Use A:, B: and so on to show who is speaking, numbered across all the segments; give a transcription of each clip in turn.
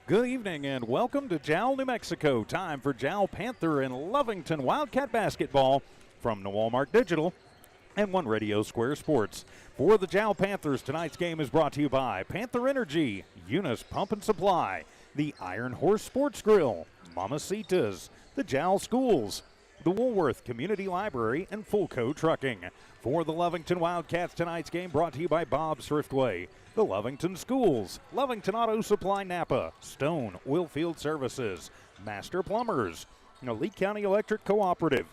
A: Good evening and welcome to Jal, New Mexico. Time for Jal Panther and Lovington Wildcat Basketball from the Walmart Digital and One Radio Square Sports. For the Jal Panthers, tonight's game is brought to you by Panther Energy, Eunice Pump and Supply, the Iron Horse Sports Grill, Mamacitas, the Jal Schools, the Woolworth Community Library, and Fulco Trucking. For the Lovington Wildcats, tonight's game brought to you by Bob Thriftway, the Lovington Schools, Lovington Auto Supply Napa, Stone Oilfield Services, Master Plumbers, Lee County Electric Cooperative,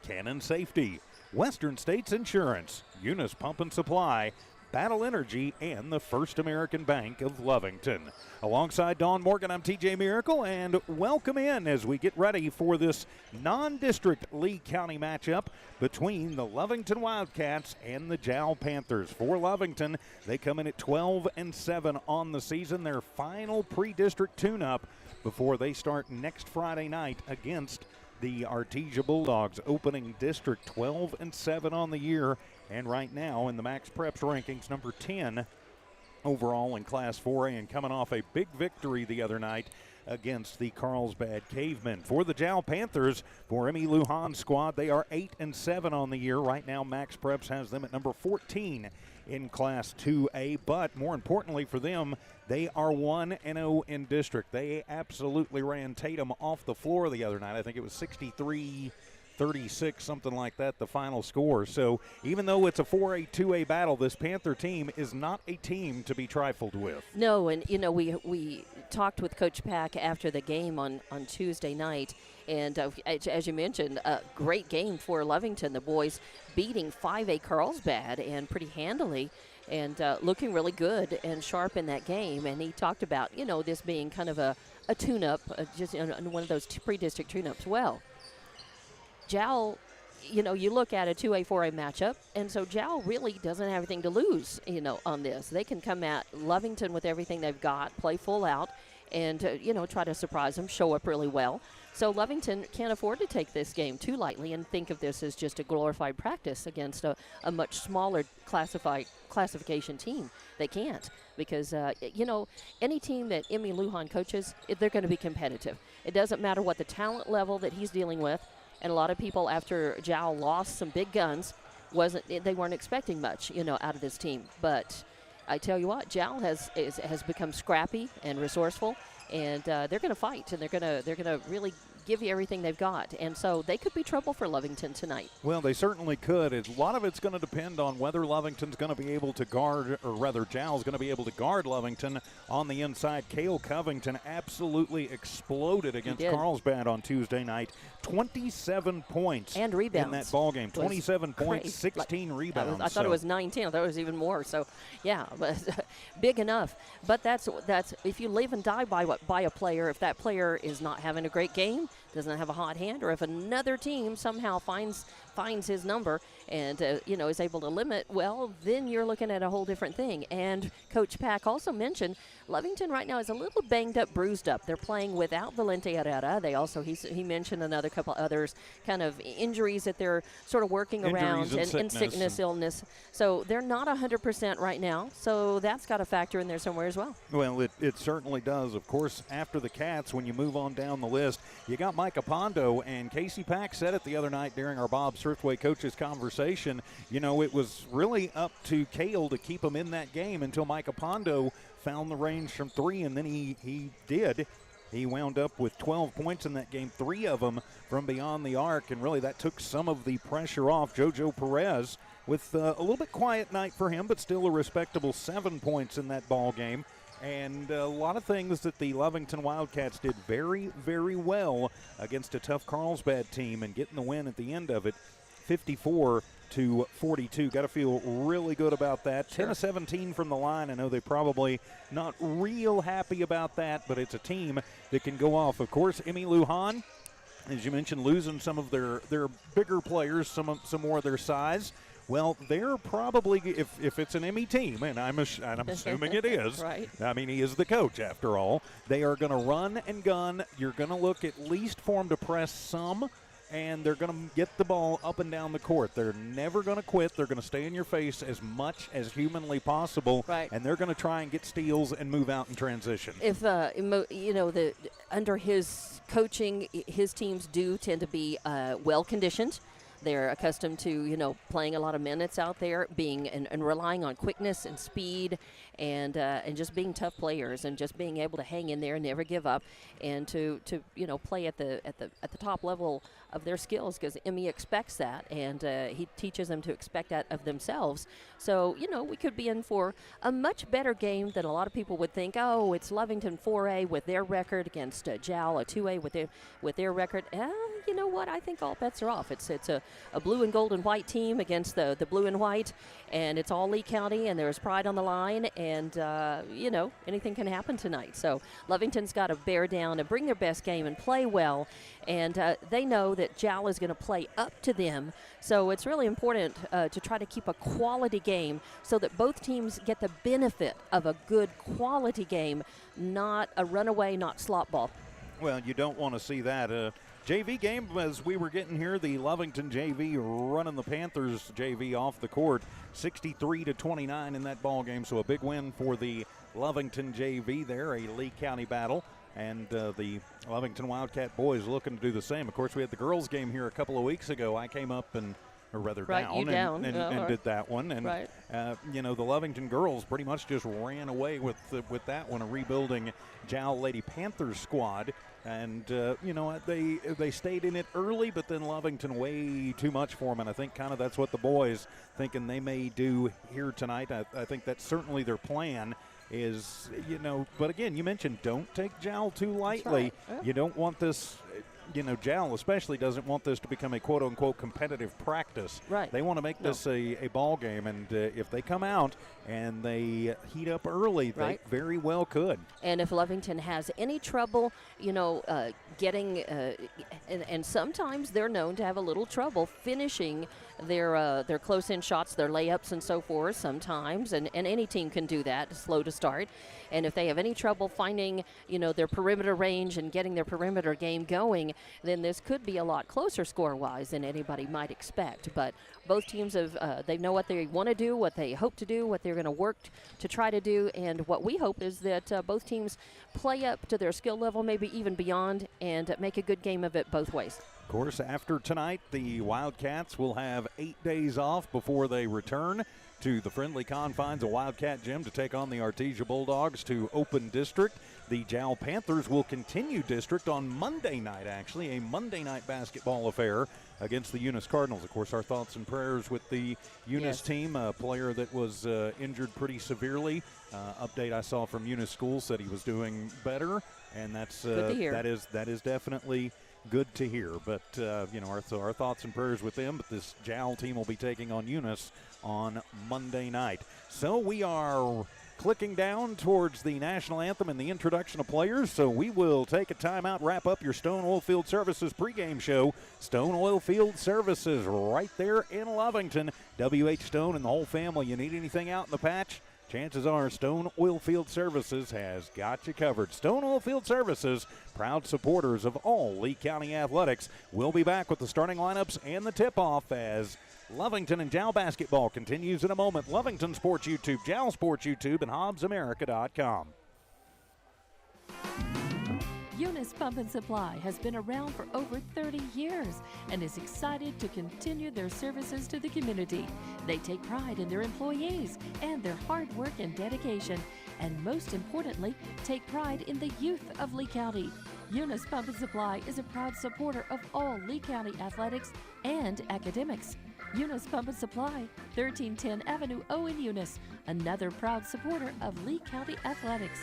A: Cannon Safety, Western States Insurance, Eunice Pump and Supply, Battle Energy, and the First American Bank of Lovington. Alongside Dawn Morgan, I'm TJ Miracle, and welcome in as we get ready for this non-district Lee County matchup between the Lovington Wildcats and the Jal Panthers. For Lovington, they come in at 12-7 on the season, their final pre-district tune-up before they start next Friday night against the Artesia Bulldogs, opening district 12-7 on the year, and right now in the Max Preps rankings, number 10 overall in Class 4A, and coming off a big victory the other night against the Carlsbad Cavemen. For the Jal Panthers, for Emmy Lujan's squad, they are 8-7 on the year. Right now, Max Preps has them at number 14 in Class 2A, but more importantly for them, they are 1-0 in district. They absolutely ran Tatum off the floor the other night. I think it was 63-36, something like that, the final score. So even though it's a 4A, 2A battle, this Panther team is not a team to be trifled with.
B: No, and, we talked with Coach Pack after the game on Tuesday night, and as you mentioned, a great game for Lovington. The boys beating 5A Carlsbad and pretty handily, and looking really good and sharp in that game. And he talked about, this being kind of a tune-up, just one of those pre-district tune-ups. Well, Jal, you look at a 2A, 4A matchup, and so Jal really doesn't have anything to lose, on this. They can come at Lovington with everything they've got, play full out, and, try to surprise them, show up really well. So Lovington can't afford to take this game too lightly and think of this as just a glorified practice against a much smaller classification team. They can't, because, any team that Emmy Lujan coaches, they're going to be competitive. It doesn't matter what the talent level that he's dealing with. And a lot of people, after Jal lost some big guns, they weren't expecting much, out of this team. But I tell you what, Jal has become scrappy and resourceful, and they're going to fight, and they're going to really give you everything they've got. And so they could be trouble for Lovington tonight.
A: Well, they certainly could. A lot of it's going to depend on whether Lovington's going to be able to guard, or rather Jal's going to be able to guard Lovington on the inside. Cale Covington absolutely exploded against Carlsbad on Tuesday night. 27 points
B: and rebounds
A: in that ball game. 27 points, 16 rebounds.
B: I thought it was 19. I thought it was even more. So, yeah, but big enough. But that's if you live and die by a player, if that player is not having a great game, doesn't have a hot hand, or if another team somehow finds his number and is able to limit, well, then you're looking at a whole different thing. And Coach Pack also mentioned Lovington right now is a little banged up, bruised up. They're playing without Valente Herrera. They also he mentioned another couple others kind of injuries that they're sort of working around, and sickness, illness. So they're not 100% right now. So that's got to factor in there somewhere as well.
A: Well, it certainly does. Of course, after the Cats, when you move on down the list, you got Micah Pondo, and Casey Pack said it the other night during our Bob Thriftway coaches conversation. It was really up to Cale to keep him in that game until Micah Pondo found the range from three, and then he did. He wound up with 12 points in that game, 3 of them from beyond the arc, and really that took some of the pressure off Jojo Perez with a little bit quiet night for him, but still a respectable 7 points in that ball game. And a lot of things that the Lovington Wildcats did very, very well against a tough Carlsbad team, and getting the win at the end of it, 54-42. Got to feel really good about that.
B: Sure.
A: 10 of 17 from the line. I know they're probably not real happy about that, but it's a team that can go off. Of course, Emmy Lujan, as you mentioned, losing some of their bigger players, some more of their size. Well, they're probably, if it's an Emmy team, and I'm assuming it is.
B: Right.
A: I mean, he is the coach after all. They are going to run and gun. You're going to look at least for him to press some. and they're going to get the ball up and down the court. They're never going to quit. They're going to stay in your face as much as humanly possible,
B: right.
A: and they're going to try and get steals and move out in transition.
B: If under his coaching, his teams do tend to be well conditioned. They're accustomed to, playing a lot of minutes out there, being and relying on quickness and speed, and just being tough players, and just being able to hang in there and never give up, and to play at the top level of their skills, because Emmy expects that, and he teaches them to expect that of themselves. So we could be in for a much better game than a lot of people would think. Oh, it's Lovington 4A with their record against Jal, a 2A with their record. You know what? I think all bets are off. It's a blue and gold and white team against the blue and white, and it's all Lee County, and there's pride on the line, and anything can happen tonight. So Lovington's got to bear down and bring their best game and play well, and they know that Jal is going to play up to them. So it's really important to try to keep a quality game so that both teams get the benefit of a good quality game, not a runaway, not slop ball.
A: Well, you don't want to see that. JV game, as we were getting here, the Lovington JV running the Panthers JV off the court, 63-29 in that ball game. So a big win for the Lovington JV there, a Lee County battle. And the Lovington Wildcat boys looking to do the same. Of course, we had the girls game here a couple of weeks ago. I came up and down and did that one. And,
B: right.
A: The Lovington girls pretty much just ran away with that one, a rebuilding Jal Lady Panthers squad. And, they stayed in it early, but then Lovington way too much for them. And I think kind of that's what the boys thinking they may do here tonight. I think that's certainly their plan is, but again, you mentioned don't take Jal too lightly.
B: That's right.
A: You don't want this, Jal especially doesn't want this to become a quote-unquote competitive practice.
B: Right.
A: They want to make this a ball game, and if they come out and they heat up early,
B: right.
A: they very well could.
B: And if Lovington has any trouble, getting, and sometimes they're known to have a little trouble finishing their close-in shots, their layups and so forth sometimes, and any team can do that, slow to start. And if they have any trouble finding, their perimeter range and getting their perimeter game going, then this could be a lot closer score-wise than anybody might expect. But both teams they know what they want to do, what they hope to do, what they're going to work to try to do, and what we hope is that both teams play up to their skill level, maybe even beyond, and make a good game of it both ways.
A: Of course, after tonight, the Wildcats will have 8 days off before they return to the friendly confines of Wildcat Gym to take on the Artesia Bulldogs to open district. The Jal Panthers will continue district on Monday night, actually, a Monday night basketball affair against the Eunice Cardinals. Of course, our thoughts and prayers with the Eunice team, a player that was injured pretty severely. Update I saw from Eunice School said he was doing better, and that's
B: good to hear.
A: that is definitely good to hear. But, our thoughts and prayers with them. But this Jal team will be taking on Eunice on Monday night. So we are clicking down towards the national anthem and the introduction of players. So we will take a timeout, wrap up your Stone Oilfield Services pregame show. Stone Oilfield Services right there in Lovington. W.H. Stone and the whole family. You need anything out in the patch? Chances are Stone Oilfield Services has got you covered. Stone Oilfield Services, proud supporters of all Lee County athletics. We'll be back with the starting lineups and the tip-off as Lovington and Jal Basketball continues in a moment. Lovington Sports YouTube, Jal Sports YouTube, and HobbsAmerica.com.
C: Eunice Pump and Supply has been around for over 30 years and is excited to continue their services to the community. They take pride in their employees and their hard work and dedication, and most importantly, take pride in the youth of Lee County. Eunice Pump and Supply is a proud supporter of all Lee County athletics and academics. Eunice Pump and Supply, 1310 Avenue O in Eunice, another proud supporter of Lee County athletics.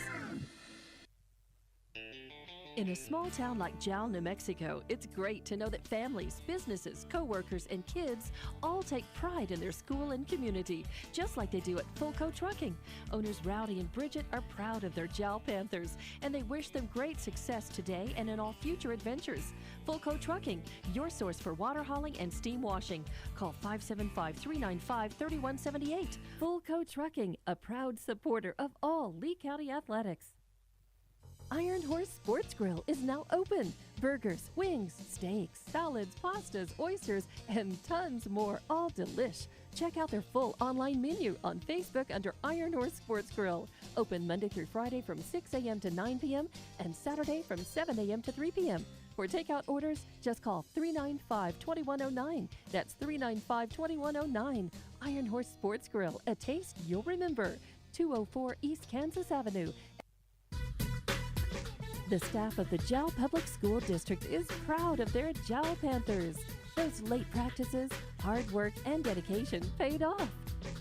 C: In a small town like Jal, New Mexico, it's great to know that families, businesses, co-workers, and kids all take pride in their school and community, just like they do at Fulco Trucking. Owners Rowdy and Bridget are proud of their Jal Panthers, and they wish them great success today and in all future adventures. Fulco Trucking, your source for water hauling and steam washing. Call 575-395-3178. Fulco Trucking, a proud supporter of all Lee County athletics. Iron Horse Sports Grill is now open. Burgers, wings, steaks, salads, pastas, oysters, and tons more, all delish. Check out their full online menu on Facebook under Iron Horse Sports Grill. Open Monday through Friday from 6 a.m. to 9 p.m. and Saturday from 7 a.m. to 3 p.m. For takeout orders, just call 395-2109. That's 395-2109. Iron Horse Sports Grill, a taste you'll remember. 204 East Kansas Avenue. The staff of the Jal Public School District is proud of their Jal Panthers. Those late practices, hard work, and dedication paid off.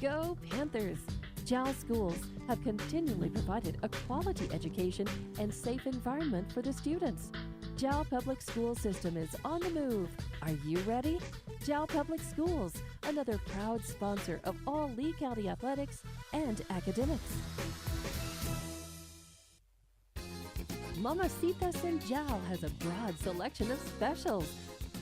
C: Go Panthers! Jal schools have continually provided a quality education and safe environment for the students. Jal Public School System is on the move. Are you ready? Jal Public Schools, another proud sponsor of all Lee County athletics and academics. Mamacitas in Jal has a broad selection of specials.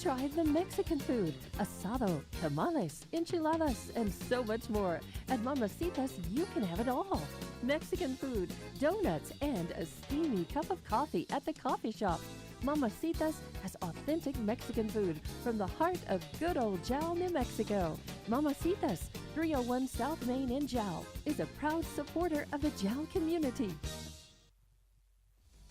C: Try the Mexican food, asado, tamales, enchiladas, and so much more. At Mamacitas, you can have it all. Mexican food, donuts, and a steamy cup of coffee at the coffee shop. Mamacitas has authentic Mexican food from the heart of good old Jal, New Mexico. Mamacitas, 301 South Main in Jal, is a proud supporter of the Jal community.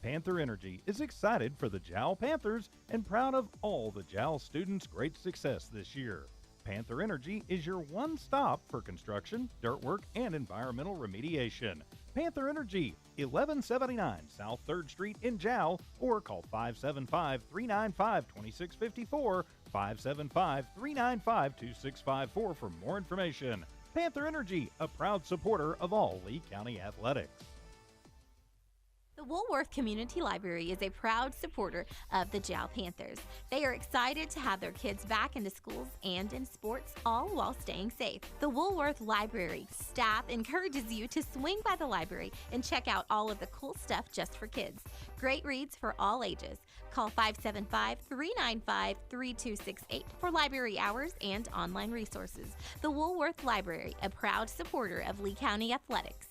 A: Panther Energy is excited for the Jal Panthers and proud of all the Jal students' great success this year. Panther Energy is your one stop for construction, dirt work, and environmental remediation. Panther Energy, 1179 South 3rd Street in Jal, or call 575-395-2654, 575-395-2654 for more information. Panther Energy, a proud supporter of all Lee County athletics.
D: The Woolworth Community Library is a proud supporter of the Jal Panthers. They are excited to have their kids back into schools and in sports, all while staying safe. The Woolworth Library staff encourages you to swing by the library and check out all of the cool stuff just for kids. Great reads for all ages. Call 575-395-3268 for library hours and online resources. The Woolworth Library, a proud supporter of Lee County athletics.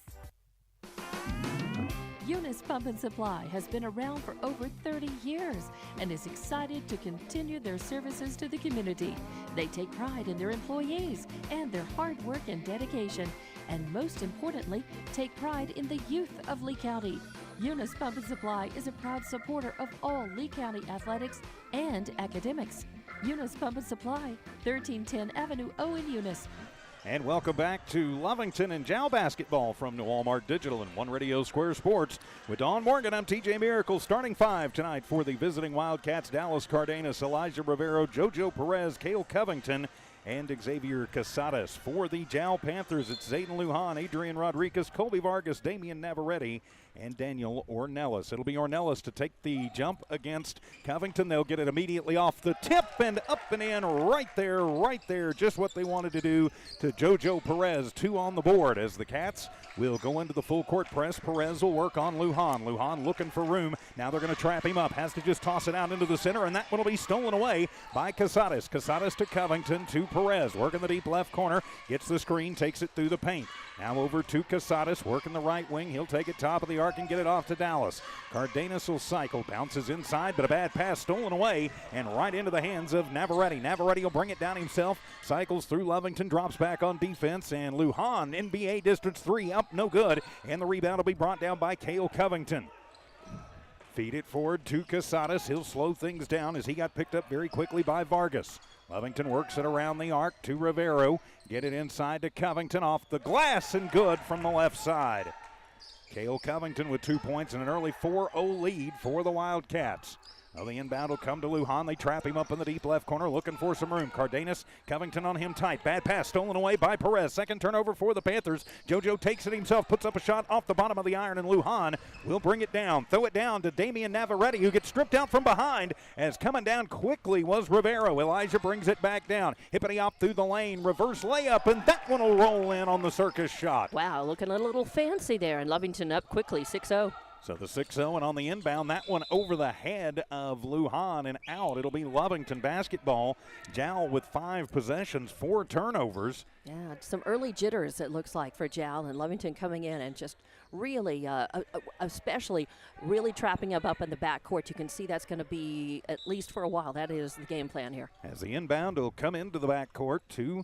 C: Eunice Pump and Supply has been around for over 30 years and is excited to continue their services to the community. They take pride in their employees and their hard work and dedication, and most importantly, take pride in the youth of Lee County. Eunice Pump and Supply is a proud supporter of all Lee County athletics and academics. Eunice Pump and Supply, 1310 Avenue O in Eunice.
A: And welcome back to Lovington and Jal Basketball from New Walmart Digital and One Radio Square Sports. With Dawn Morgan, I'm TJ Miracle. Starting five tonight for the visiting Wildcats: Dallas Cardenas, Elijah Rivero, JoJo Perez, Cale Covington, and Xavier Casadas. For the Jal Panthers, it's Zayden Lujan, Adrian Rodriguez, Colby Vargas, Damian Navarrete, and Daniel Ornelas. It'll be Ornelas to take the jump against Covington. They'll get it immediately off the tip and up and in right there. Just what they wanted to do to JoJo Perez. 2 on the board as the Cats will go into the full court press. Perez will work on Lujan. Lujan looking for room. Now they're going to trap him up. Has to just toss it out into the center, and that one will be stolen away by Casadas. Casadas to Covington to Perez. Working the deep left corner. Gets the screen, takes it through the paint. Now over to Casadas, working the right wing. He'll take it top of the arc and get it off to Dallas. Cardenas will cycle, bounces inside, but a bad pass stolen away and right into the hands of Navarrete. Navarrete will bring it down himself, cycles through Lovington, drops back on defense, and Lujan, NBA distance 3, up, no good, and the rebound will be brought down by Cale Covington. Feed it forward to Casadas. He'll slow things down as he got picked up very quickly by Vargas. Lovington works it around the arc to Rivero. Get it inside to Covington, off the glass and good from the left side. Cale Covington with 2 points and an early 4-0 lead for the Wildcats. Well, the inbound will come to Lujan. They trap him up in the deep left corner, looking for some room. Cardenas, Covington on him tight. Bad pass stolen away by Perez. Second turnover for the Panthers. JoJo takes it himself, puts up a shot off the bottom of the iron, and Lujan will bring it down. Throw it down to Damian Navarrete, who gets stripped out from behind, as coming down quickly was Rivero. Elijah brings it back down. Hippity hop through the lane, reverse layup, and that one will roll in on the circus shot.
B: Wow, looking a little fancy there, and Lovington up quickly, 6-0.
A: So the 6-0, and on the inbound, that one over the head of Lujan and out. It'll be Lovington basketball. Jal with 5 possessions, 4 turnovers.
B: Yeah, some early jitters, it looks like, for Jal, and Lovington coming in and just really, especially really trapping up in the backcourt. You can see that's going to be, at least for a while, that is the game plan here.
A: As the inbound will come into the backcourt to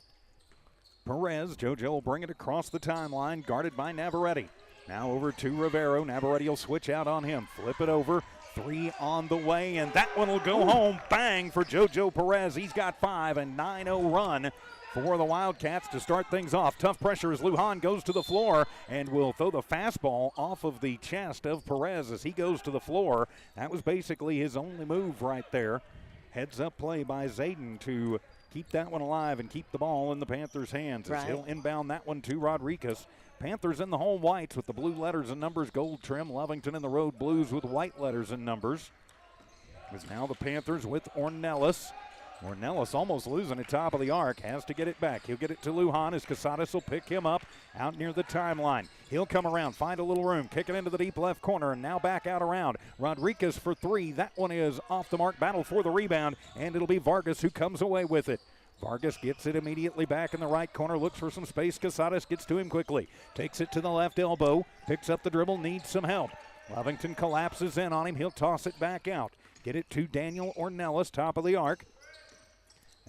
A: Perez. JoJo will bring it across the timeline, guarded by Navarrete. Now over to Rivero. Navarrete will switch out on him. Flip it over. 3 on the way, and that one will go home. Bang for JoJo Perez. He's got 5, a 9-0 run for the Wildcats to start things off. Tough pressure as Lujan goes to the floor and will throw the fastball off of the chest of Perez as he goes to the floor. That was basically his only move right there. Heads up play by Zayden to keep that one alive and keep the ball in the Panthers' hands. As he'll inbound that one to Rodriguez. Panthers in the home whites with the blue letters and numbers gold trim. Lovington in the road blues with white letters and numbers. It's now the Panthers with Ornelas. Ornelas almost losing it top of the arc. Has to get it back. He'll get it to Lujan as Casadas will pick him up out near the timeline. He'll come around, find a little room, kick it into the deep left corner, and now back out around. Rodriguez for 3. That one is off the mark. Battle for the rebound, and it'll be Vargas who comes away with it. Vargas gets it immediately back in the right corner, looks for some space. Casadas gets to him quickly. Takes it to the left elbow, picks up the dribble, needs some help. Lovington collapses in on him. He'll toss it back out. Get it to Daniel Ornelas, top of the arc.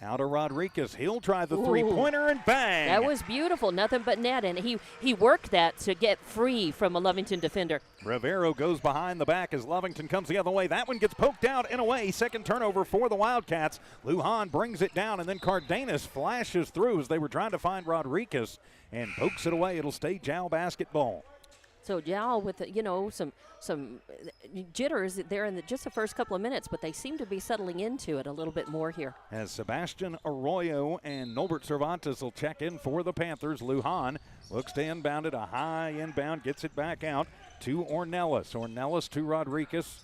A: Now to Rodriguez. He'll try the three-pointer and bang.
B: That was beautiful. Nothing but net. And he worked that to get free from a Lovington defender.
A: Rivero goes behind the back as Lovington comes the other way. That one gets poked out and away. Second turnover for the Wildcats. Lujan brings it down, and then Cardenas flashes through as they were trying to find Rodriguez and pokes it away. It'll stay Jal basketball.
B: So Jal with, some jitters there in just the first couple of minutes, but they seem to be settling into it a little bit more here.
A: As Sebastian Arroyo and Norbert Cervantes will check in for the Panthers. Lujan looks to inbound it, a high inbound, gets it back out to Ornelas. Ornelas to Rodriguez.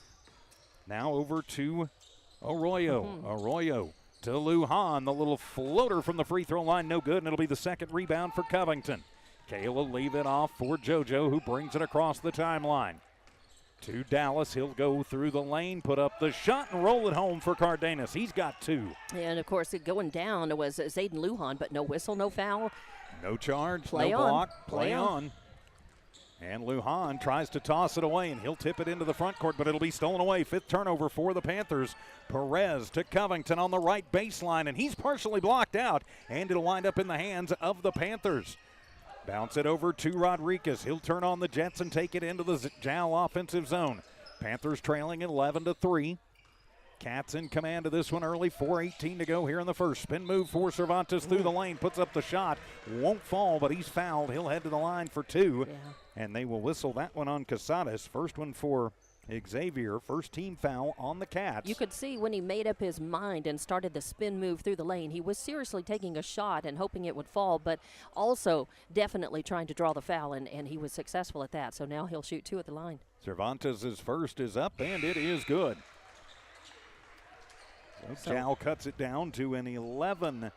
A: Now over to Arroyo. Arroyo to Lujan. The little floater from the free throw line, no good, and it'll be the second rebound for Covington. Kay will leave it off for JoJo, who brings it across the timeline. To Dallas, he'll go through the lane, put up the shot, and roll it home for Cardenas. He's got 2.
B: And, of course, going down was Zayden Lujan, but no whistle, no foul.
A: No charge,
B: play
A: no
B: on.
A: block, play on. And Lujan tries to toss it away, and he'll tip it into the front court, but it'll be stolen away. 5th turnover for the Panthers. Perez to Covington on the right baseline, and he's partially blocked out, and it'll wind up in the hands of the Panthers. Bounce it over to Rodriguez. He'll turn on the Jets and take it into the Jal offensive zone. Panthers trailing 11-3. Cats in command of this one early. 4:18 to go here in the first. Spin move for Cervantes through the lane. Puts up the shot. Won't fall, but he's fouled. He'll head to the line for 2.
B: Yeah.
A: And they will whistle that one on Casadas. First one for Xavier. First team foul on the Cats.
B: You could see when he made up his mind and started the spin move through the lane, he was seriously taking a shot and hoping it would fall, but also definitely trying to draw the foul, and he was successful at that. So now he'll shoot 2 at the line.
A: Cervantes' first is up, and it is good. So Jal cuts it down to an 11-4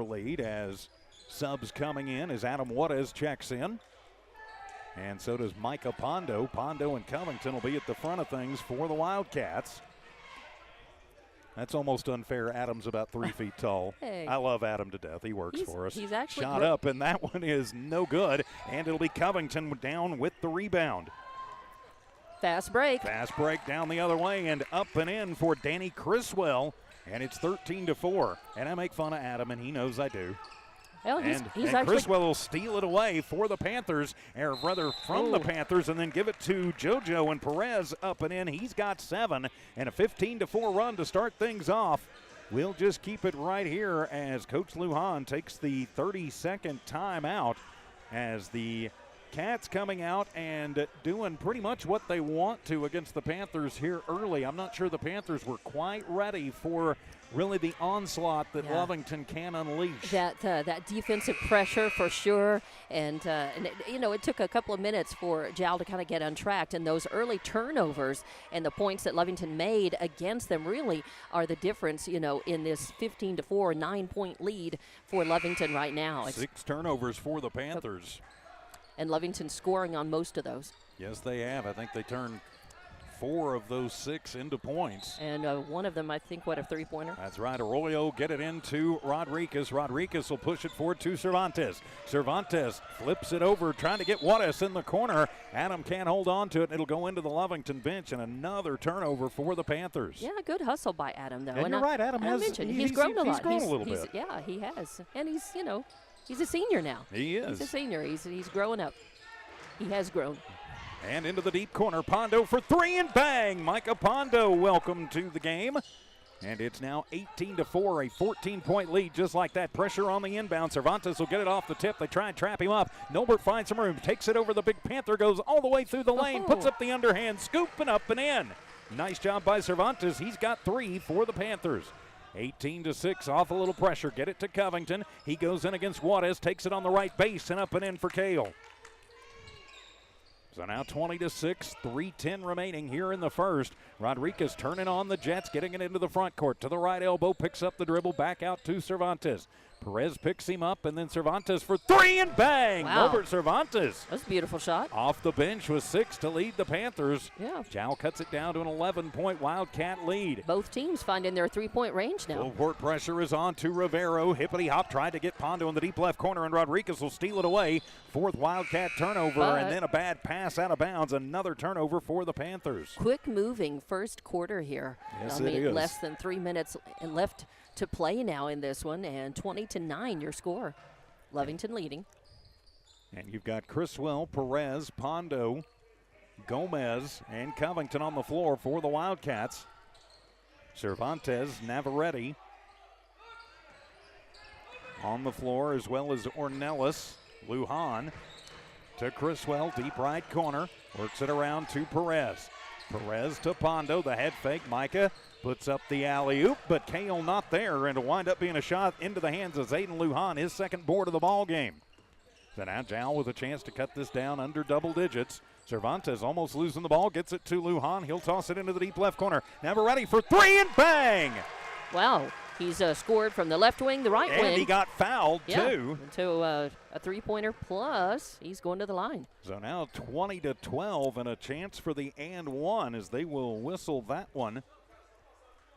A: lead as subs coming in as Adam Juarez checks in. And so does Micah Pondo. Pondo and Covington will be at the front of things for the Wildcats. That's almost unfair. Adam's about 3 feet tall.
B: Hey.
A: I love Adam to death. He works for us.
B: He's actually
A: shot up, and that one is no good. And it'll be Covington down with the rebound.
B: Fast break.
A: Fast break down the other way and up and in for Danny Criswell. And it's 13-4. And I make fun of Adam, and he knows I do.
B: Well, he's
A: and
B: actually
A: Criswell will steal it away for the Panthers, or rather from the Panthers, and then give it to JoJo, and Perez up and in. He's got 7 and a 15-4 run to start things off. We'll just keep it right here as Coach Lujan takes the 30-second timeout as the Cats coming out and doing pretty much what they want to against the Panthers here early. I'm not sure the Panthers were quite ready for really the onslaught that Lovington can unleash.
B: That defensive pressure for sure, and it took a couple of minutes for Jal to kind of get untracked, and those early turnovers and the points that Lovington made against them really are the difference, in this 15-4 9-point lead for Lovington right now.
A: 6 turnovers for the Panthers.
B: And Lovington scoring on most of those.
A: Yes, they have. I think they turned 4 of those 6 into points.
B: And one of them, I think, a three-pointer?
A: That's right. Arroyo get it into Rodriguez. Rodriguez will push it forward to Cervantes. Cervantes flips it over, trying to get Juarez in the corner. Adam can't hold on to it. It'll go into the Lovington bench, and another turnover for the Panthers.
B: Yeah, good hustle by Adam, though.
A: And you're right. Adam has
B: he's grown a lot.
A: He's grown a little bit.
B: Yeah, he has. And he's, he's a senior now.
A: He is.
B: He's a senior. He's growing up. He has grown.
A: And into the deep corner, Pondo for 3 and bang! Micah Pondo, welcome to the game. And it's now 18-4, a 14-point lead just like that. Pressure on the inbound. Cervantes will get it off the tip. They try and trap him up. Nolbert finds some room, takes it over the big Panther, goes all the way through the lane, puts up the underhand, scoop and up and in. Nice job by Cervantes. He's got 3 for the Panthers. 18-6 off a little pressure. Get it to Covington. He goes in against Juarez, takes it on the right base and up and in for Cale. So now 20-6, 3:10 remaining here in the first. Rodriguez turning on the Jets, getting it into the front court. To the right elbow, picks up the dribble, back out to Cervantes. Perez picks him up, and then Cervantes for 3 and bang!
B: Wow.
A: Robert Cervantes.
B: That's a beautiful shot.
A: Off the bench with 6 to lead the Panthers.
B: Yeah.
A: Jal cuts it down to an 11-point Wildcat lead.
B: Both teams finding their three-point range now.
A: Full court pressure is on to Rivero. Hippity hop tried to get Pondo in the deep left corner, and Rodriguez will steal it away. 4th Wildcat turnover, and then a bad pass out of bounds. Another turnover for the Panthers.
B: Quick moving first quarter here.
A: Yes,
B: it is.
A: Less
B: than 3 minutes left to play now in this one, and 20-9 your score. Lovington leading.
A: And you've got Criswell, Perez, Pondo, Gomez, and Covington on the floor for the Wildcats. Cervantes, Navarrete on the floor, as well as Ornelas. Lujan to Criswell, deep right corner, works it around to Perez. Perez to Pondo, the head fake. Micah puts up the alley-oop, but Cale not there, and it'll wind up being a shot into the hands of Zayden Lujan, his second board of the ball game. So now Jal with a chance to cut this down under double digits. Cervantes almost losing the ball, gets it to Lujan. He'll toss it into the deep left corner. Navarrete for 3 and bang!
B: Wow, he's scored from the left wing, the right wing.
A: And he got fouled, too.
B: Into a three-pointer, plus he's going to the line.
A: So now 20-12 and a chance for the and one as they will whistle that one.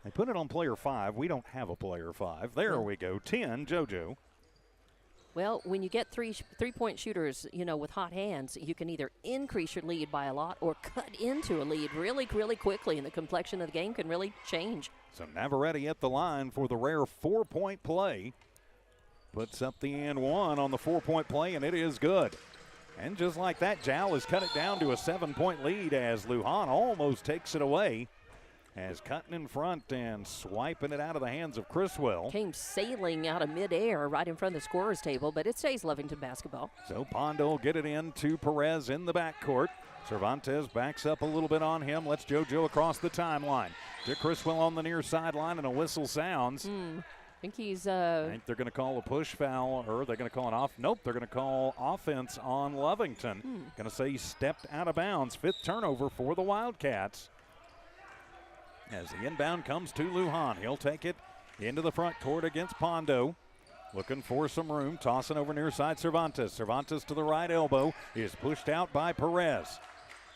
A: They put it on player 5. We don't have a player 5. There we go. 10, JoJo.
B: Well, when you get three-point shooters, with hot hands, you can either increase your lead by a lot or cut into a lead really, really quickly, and the complexion of the game can really change.
A: So Navarrete at the line for the rare 4-point play. Puts up the and one on the 4-point play, and it is good. And just like that, Jal has cut it down to a 7-point lead as Lujan almost takes it away. As cutting in front and swiping it out of the hands of Criswell.
B: Came sailing out of midair right in front of the scorer's table, but it stays Lovington basketball.
A: So Pondo will get it in to Perez in the backcourt. Cervantes backs up a little bit on him, lets JoJo across the timeline. To Criswell on the near sideline, and a whistle sounds.
B: I think he's
A: I think they're going to call a push foul, or they're going to call an off. Nope, they're going to call offense on Lovington. Going to say he stepped out of bounds. 5th turnover for the Wildcats. As the inbound comes to Lujan, he'll take it into the front court against Pondo. Looking for some room, tossing over near side Cervantes. Cervantes to the right elbow is pushed out by Perez.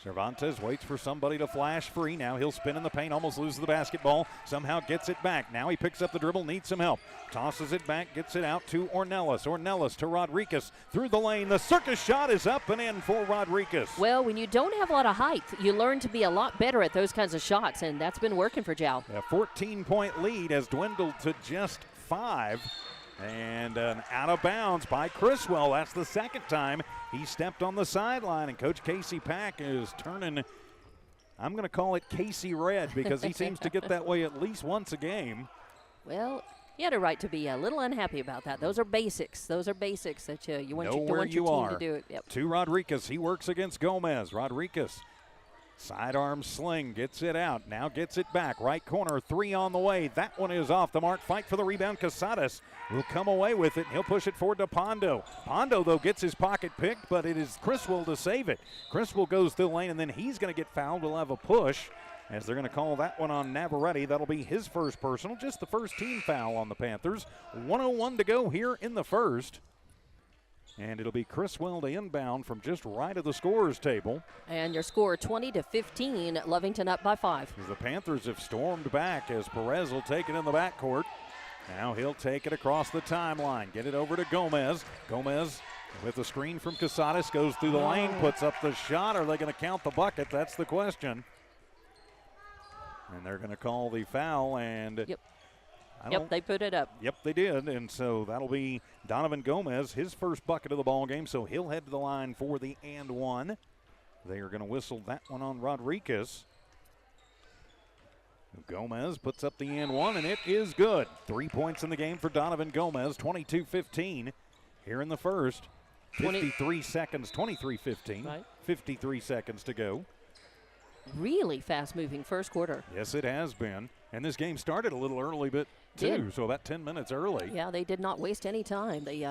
A: Cervantes waits for somebody to flash free. Now he'll spin in the paint, almost loses the basketball. Somehow gets it back. Now he picks up the dribble, needs some help. Tosses it back, gets it out to Ornelas. Ornelas to Rodriguez through the lane. The circus shot is up and in for Rodriguez.
B: Well, when you don't have a lot of height, you learn to be a lot better at those kinds of shots, and that's been working for Jal.
A: A 14-point lead has dwindled to just 5. And an out of bounds by Criswell. That's the second time he stepped on the sideline. And Coach Casey Pack is turning, I'm going to call it Casey Red, because he seems to get that way at least once a game.
B: Well, you had a right to be a little unhappy about that. Those are basics. Those are basics that you want, your team to do it. Yep.
A: To Rodriguez. He works against Gomez. Rodriguez. Sidearm sling, gets it out, now gets it back. Right corner, 3 on the way. That one is off the mark. Fight for the rebound. Casadas will come away with it. He'll push it forward to Pondo. Pondo, though, gets his pocket picked, but it is Criswell to save it. Criswell goes through the lane, and then he's going to get fouled. We'll have a push as they're going to call that one on Navarrete. That'll be his first personal, just the first team foul on the Panthers. 1:01 to go here in the first. And it'll be Criswell to inbound from just right of the scorer's table.
B: And your score 20-15, Lovington up by 5.
A: The Panthers have stormed back as Perez will take it in the backcourt. Now he'll take it across the timeline, get it over to Gomez. Gomez with the screen from Casadas goes through the lane, puts up the shot. Are they going to count the bucket? That's the question. And they're going to call the foul, and
B: Yep, they put it up.
A: Yep, they did, and so that'll be Donovan Gomez, his first bucket of the ball game, so he'll head to the line for the and one. They are going to whistle that one on Rodriguez. Gomez puts up the and one, and it is good. 3 points in the game for Donovan Gomez, 22-15 here in the first. 53 seconds, 23-15,
B: right.
A: 53 seconds to go.
B: Really fast-moving first quarter.
A: Yes, it has been. And this game started a little early, but so about 10 minutes early.
B: Yeah, they did not waste any time. They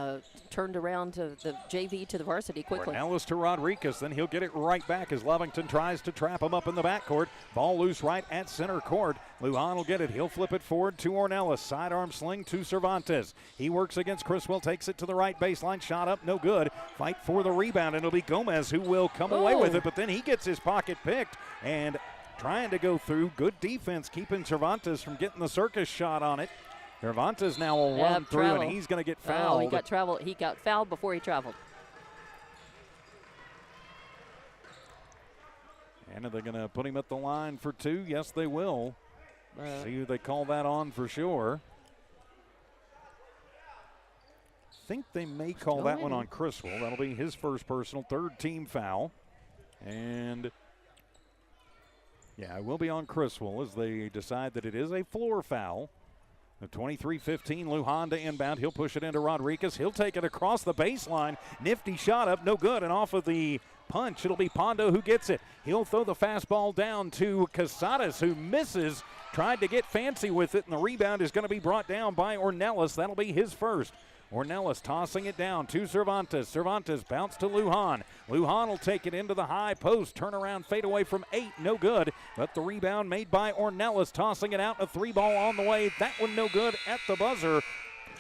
B: turned around to the JV to the varsity quickly.
A: Ornelas to Rodriguez, then he'll get it right back as Lovington tries to trap him up in the backcourt. Ball loose right at center court. Lujan will get it. He'll flip it forward to Ornelas. Sidearm sling to Cervantes. He works against Criswell, takes it to the right baseline. Shot up, no good. Fight for the rebound, and it'll be Gomez who will come away with it, but then he gets his pocket picked and trying to go through. Good defense keeping Cervantes from getting the circus shot on it. Cervantes now will run through, and he's going to get fouled.
B: Oh, he got fouled before he traveled.
A: And are they going to put him at the line for two? Yes, they will. See who they call that on for sure. Think they may call that one on Criswell. That'll be his first personal, third team foul. And yeah, it will be on Criswell as they decide that it is a floor foul. The 23-15, Lujan to inbound. He'll push it into Rodriguez. He'll take it across the baseline. Nifty shot up, no good. And off of the punch, it'll be Pondo who gets it. He'll throw the fastball down to Casadas, who misses. Tried to get fancy with it, and the rebound is going to be brought down by Ornelas. That'll be his first. Ornelas tossing it down to Cervantes. Cervantes bounce to Lujan. Lujan will take it into the high post. Turnaround fadeaway from 8, no good. But the rebound made by Ornelas, tossing it out. A 3-ball on the way. That one no good at the buzzer.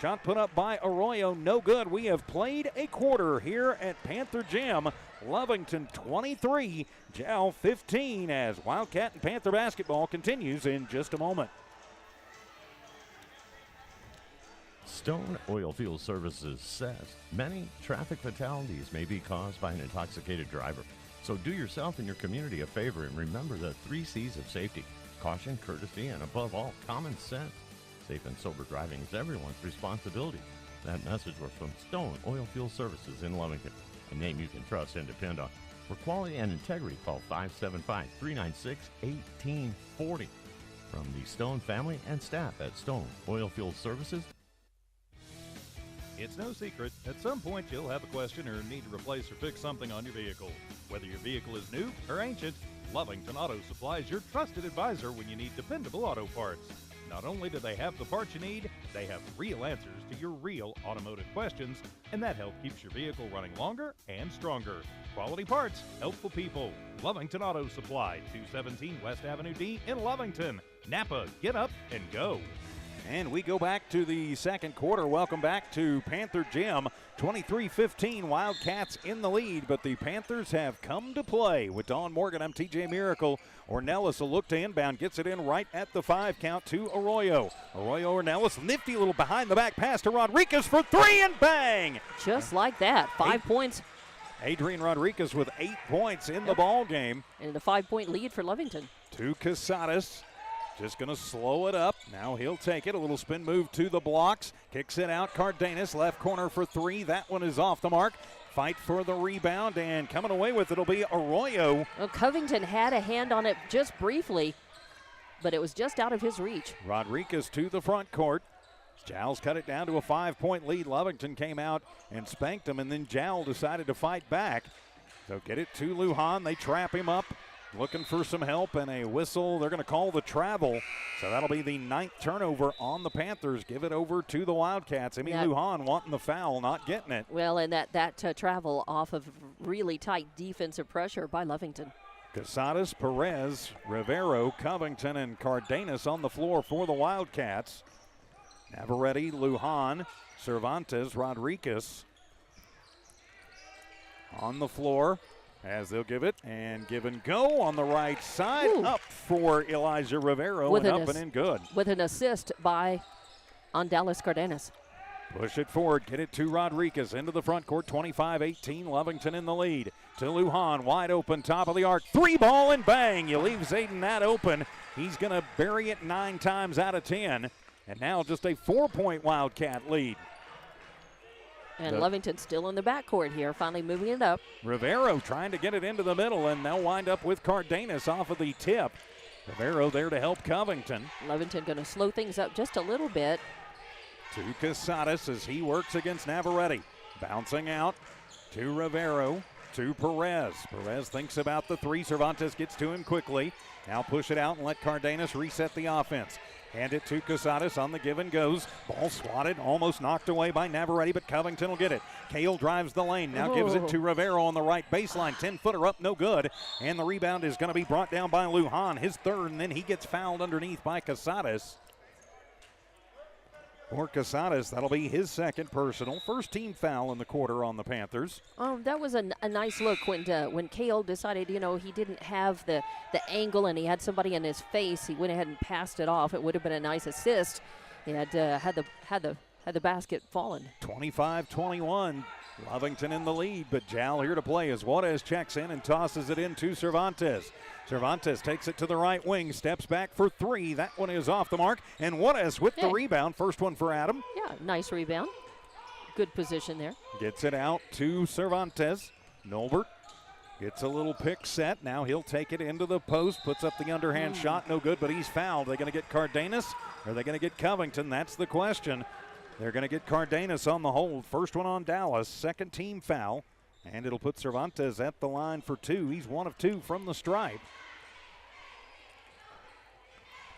A: Shot put up by Arroyo, no good. We have played a quarter here at Panther Gym. Lovington 23, Jal 15, as Wildcat and Panther basketball continues in just a moment.
E: Stone Oilfield Services says many traffic fatalities may be caused by an intoxicated driver. So do yourself and your community a favor and remember the 3 C's of safety: caution, courtesy, and above all, common sense. Safe and sober driving is everyone's responsibility. That message was from Stone Oilfield Services in Lovington, a name you can trust and depend on. For quality and integrity, call 575-396-1840. From the Stone family and staff at Stone Oilfield Services.
F: It's no secret, at some point you'll have a question or need to replace or fix something on your vehicle. Whether your vehicle is new or ancient, Lovington Auto Supply is your trusted advisor when you need dependable auto parts. Not only do they have the parts you need, they have real answers to your real automotive questions, and that help keeps your vehicle running longer and stronger. Quality parts, helpful people. Lovington Auto Supply, 217 West Avenue D in Lovington. Napa, get up and go.
A: And we go back to the second quarter. Welcome back to Panther Gym. 23-15, Wildcats in the lead, but the Panthers have come to play. With Dawn Morgan, I'm TJ Miracle. Ornelas will look to inbound, gets it in right at the 5 count to Arroyo. Arroyo Ornelas, nifty little behind the back pass to Rodriguez for 3, and bang!
B: Just like that, 5 points.
A: Adrian Rodriguez with 8 points in the ball game.
B: And a 5-point lead for Lovington.
A: To Casadas. Just going to slow it up. Now he'll take it. A little spin move to the blocks. Kicks it out. Cardenas, left corner for 3. That one is off the mark. Fight for the rebound, and coming away with it will be Arroyo.
B: Well, Covington had a hand on it just briefly, but it was just out of his reach.
A: Rodriguez to the front court. Jal's cut it down to a 5-point lead. Lovington came out and spanked him, and then Jal decided to fight back. So get it to Lujan. They trap him up. Looking for some help, and a whistle. They're going to call the travel. So that'll be the 9th turnover on the Panthers. Give it over to the Wildcats. Lujan wanting the foul, not getting it.
B: Well, and that travel off of really tight defensive pressure by Lovington.
A: Casadas, Perez, Rivero, Covington, and Cardenas on the floor for the Wildcats. Navarrete, Lujan, Cervantes, Rodriguez. on the floor as they'll give it and give and go on the right side.
B: Ooh.
A: Up for Elijah Rivero
B: With
A: and
B: an
A: up and in good.
B: With an assist on Dallas Cardenas.
A: Push it forward, get it to Rodriguez into the front court, 25-18, Lovington in the lead. To Lujan, wide open, top of the arc, 3-ball and bang. You leave Zayden that open. He's going to bury it 9 times out of 10. And now just a 4-point Wildcat lead.
B: And Lovington still in the backcourt here, finally moving it up.
A: Rivero trying to get it into the middle, and they'll wind up with Cardenas off of the tip. Rivero there to help Covington.
B: Lovington going to slow things up just a little bit.
A: To Casadas as he works against Navarrete. Bouncing out to Rivero, to Perez. Perez thinks about the 3. Cervantes gets to him quickly. Now push it out and let Cardenas reset the offense. Hand it to Casadas on the give and goes. Ball swatted, almost knocked away by Navarrete, but Covington will get it. Cale drives the lane, now gives it to Rivero on the right baseline. 10-footer up, no good. And the rebound is going to be brought down by Lujan, his 3rd, and then he gets fouled underneath by Casadas. For Casadas, that'll be his 2nd personal. 1st team foul in the quarter on the Panthers.
B: That was a nice look when Cale decided, he didn't have the angle and he had somebody in his face. He went ahead and passed it off. It would have been a nice assist. He had the basket fallen.
A: 25-21. Lovington in the lead, but Jal here to play as Juarez checks in and tosses it in to Cervantes. Cervantes takes it to the right wing, steps back for 3. That one is off the mark, and Juarez with the rebound. First one for Adam.
B: Yeah, nice rebound. Good position there.
A: Gets it out to Cervantes. Nolbert gets a little pick set. Now he'll take it into the post, puts up the underhand shot. No good, but he's fouled. Are they going to get Cardenas or are they going to get Covington? That's the question. They're going to get Cardenas on the hold. First one on Dallas, 2nd team foul. And it'll put Cervantes at the line for 2. He's 1 of 2 from the stripe.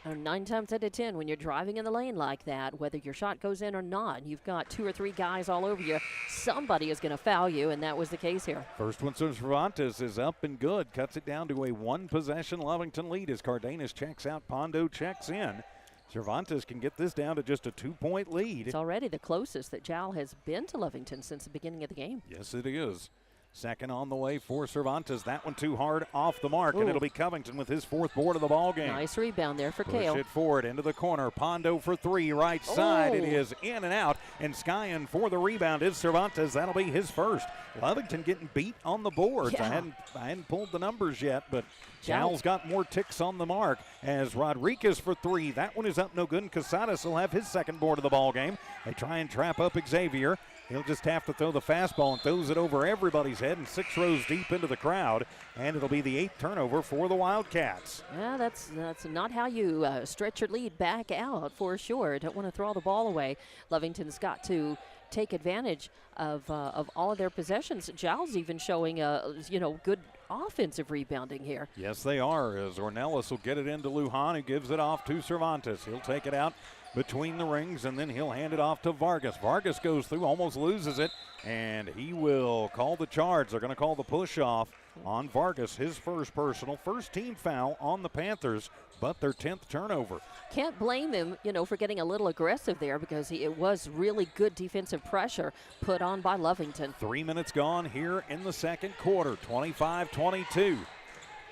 B: 9 times out of 10, when you're driving in the lane like that, whether your shot goes in or not, you've got 2 or 3 guys all over you, somebody is going to foul you, and that was the case here.
A: First one to Cervantes is up and good. Cuts it down to a 1-possession Lovington lead as Cardenas checks out, Pondo checks in. Cervantes can get this down to just a 2-point lead.
B: It's already the closest that Jal has been to Lovington since the beginning of the game.
A: Yes, it is. 2nd on the way for Cervantes. That one too hard, off the mark, and it'll be Covington with his 4th board of the ball game.
B: Nice rebound there for Cale.
A: Push it forward into the corner. Pondo for 3, right side. It is in and out, and Skyen for the rebound is Cervantes. That'll be his 1st. Lovington getting beat on the boards.
B: Yeah.
A: I hadn't pulled the numbers yet, but Jal's got more ticks on the mark as Rodriguez for 3. That one is up no good, and Casadas will have his 2nd board of the ball game. They try and trap up Xavier. He'll just have to throw the fastball and throws it over everybody's head and 6 rows deep into the crowd. And it'll be the 8th turnover for the Wildcats.
B: Yeah, that's not how you stretch your lead back out for sure. Don't want to throw the ball away. Lovington's got to take advantage of all of their possessions. Giles even showing good offensive rebounding here.
A: Yes, they are, as Ornelas will get it into Lujan, who gives it off to Cervantes. He'll take it out between the rings, and then he'll hand it off to Vargas. Vargas goes through, almost loses it, and he will call the charge. They're going to call the push off on Vargas, his 1st personal. 1st team foul on the Panthers, but their 10th turnover.
B: Can't blame him, for getting a little aggressive there because it was really good defensive pressure put on by Lovington.
A: 3 minutes gone here in the 2nd quarter, 25-22.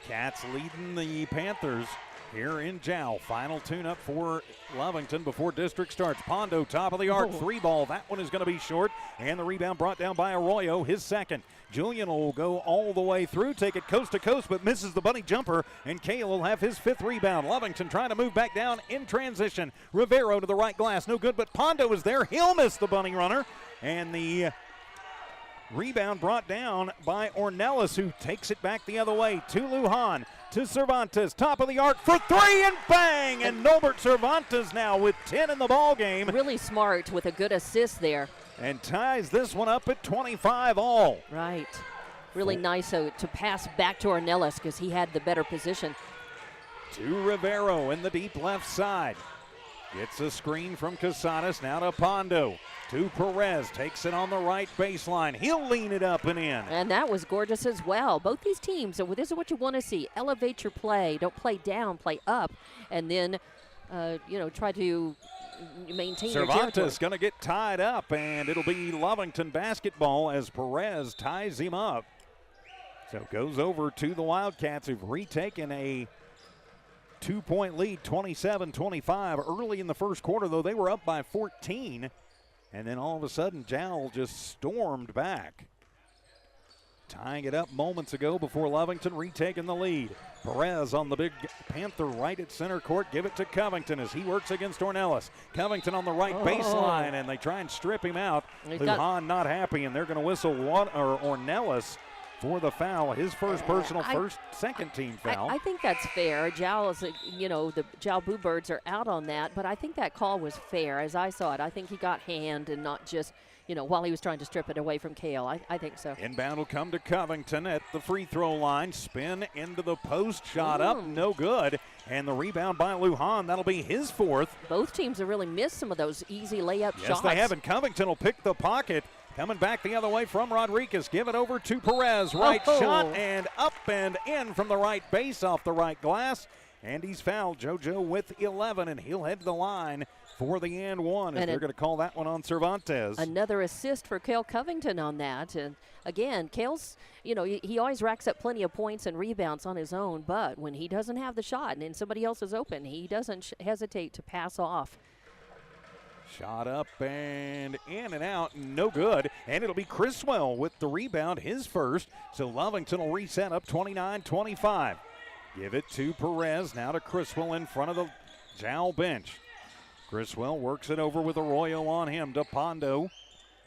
A: Cats leading the Panthers here in Jal. Final tune-up for Lovington before district starts. Pondo, top of the arc, 3-ball. That one is going to be short, and the rebound brought down by Arroyo, his 2nd. Julian will go all the way through, take it coast to coast, but misses the bunny jumper, and Cale will have his 5th rebound. Lovington trying to move back down in transition. Rivero to the right glass, no good, but Pondo is there. He'll miss the bunny runner, and the rebound brought down by Ornelas, who takes it back the other way to Lujan. To Cervantes, top of the arc for 3, and bang! And Norbert Cervantes now with 10 in the ball game.
B: Really smart with a good assist there.
A: And ties this one up at 25 all.
B: Right. Really nice to pass back to Ornelas because he had the better position.
A: To Rivero in the deep left side. Gets a screen from Casadas, now to Pondo. To Perez, takes it on the right baseline. He'll lean it up and in.
B: And that was gorgeous as well. Both these teams, so this is what you want to see. Elevate your play. Don't play down, play up. And then, try to maintain your territory.
A: Cervantes going to get tied up, and it'll be Lovington basketball as Perez ties him up. So it goes over to the Wildcats, who've retaken a 2-point lead, 27-25. Early in the first quarter, though, they were up by 14. And then all of a sudden, Jal just stormed back, tying it up moments ago before Lovington retaking the lead. Perez on the big Panther right at center court. Give it to Covington as he works against Ornelas. Covington on the right baseline, and they try and strip him out. Lujan not happy, and they're going to whistle Ornelas for the foul. His first personal, second team foul.
B: I think that's fair. Jal is, the Jal Bluebirds are out on that, but I think that call was fair as I saw it. I think he got hand and not just, while he was trying to strip it away from Kale. I think so.
A: Inbound will come to Covington at the free throw line. Spin into the post, shot up, no good. And the rebound by Lujan, that'll be his fourth.
B: Both teams have really missed some of those easy layup shots.
A: Yes, they have, and Covington will pick the pocket. Coming back the other way from Rodriguez. Give it over to Perez. Right shot and up and in from the right base off the right glass. And he's fouled. JoJo with 11, and he'll head to the line for the and one. And they're going to call that one on Cervantes.
B: Another assist for Cale Covington on that. And again, Cale's, he always racks up plenty of points and rebounds on his own. But when he doesn't have the shot and somebody else is open, he doesn't hesitate to pass off.
A: Shot up and in and out, no good. And it'll be Criswell with the rebound, his first. So Lovington will reset up 29-25. Give it to Perez, now to Criswell in front of the Jal bench. Criswell works it over with Arroyo on him to Pondo.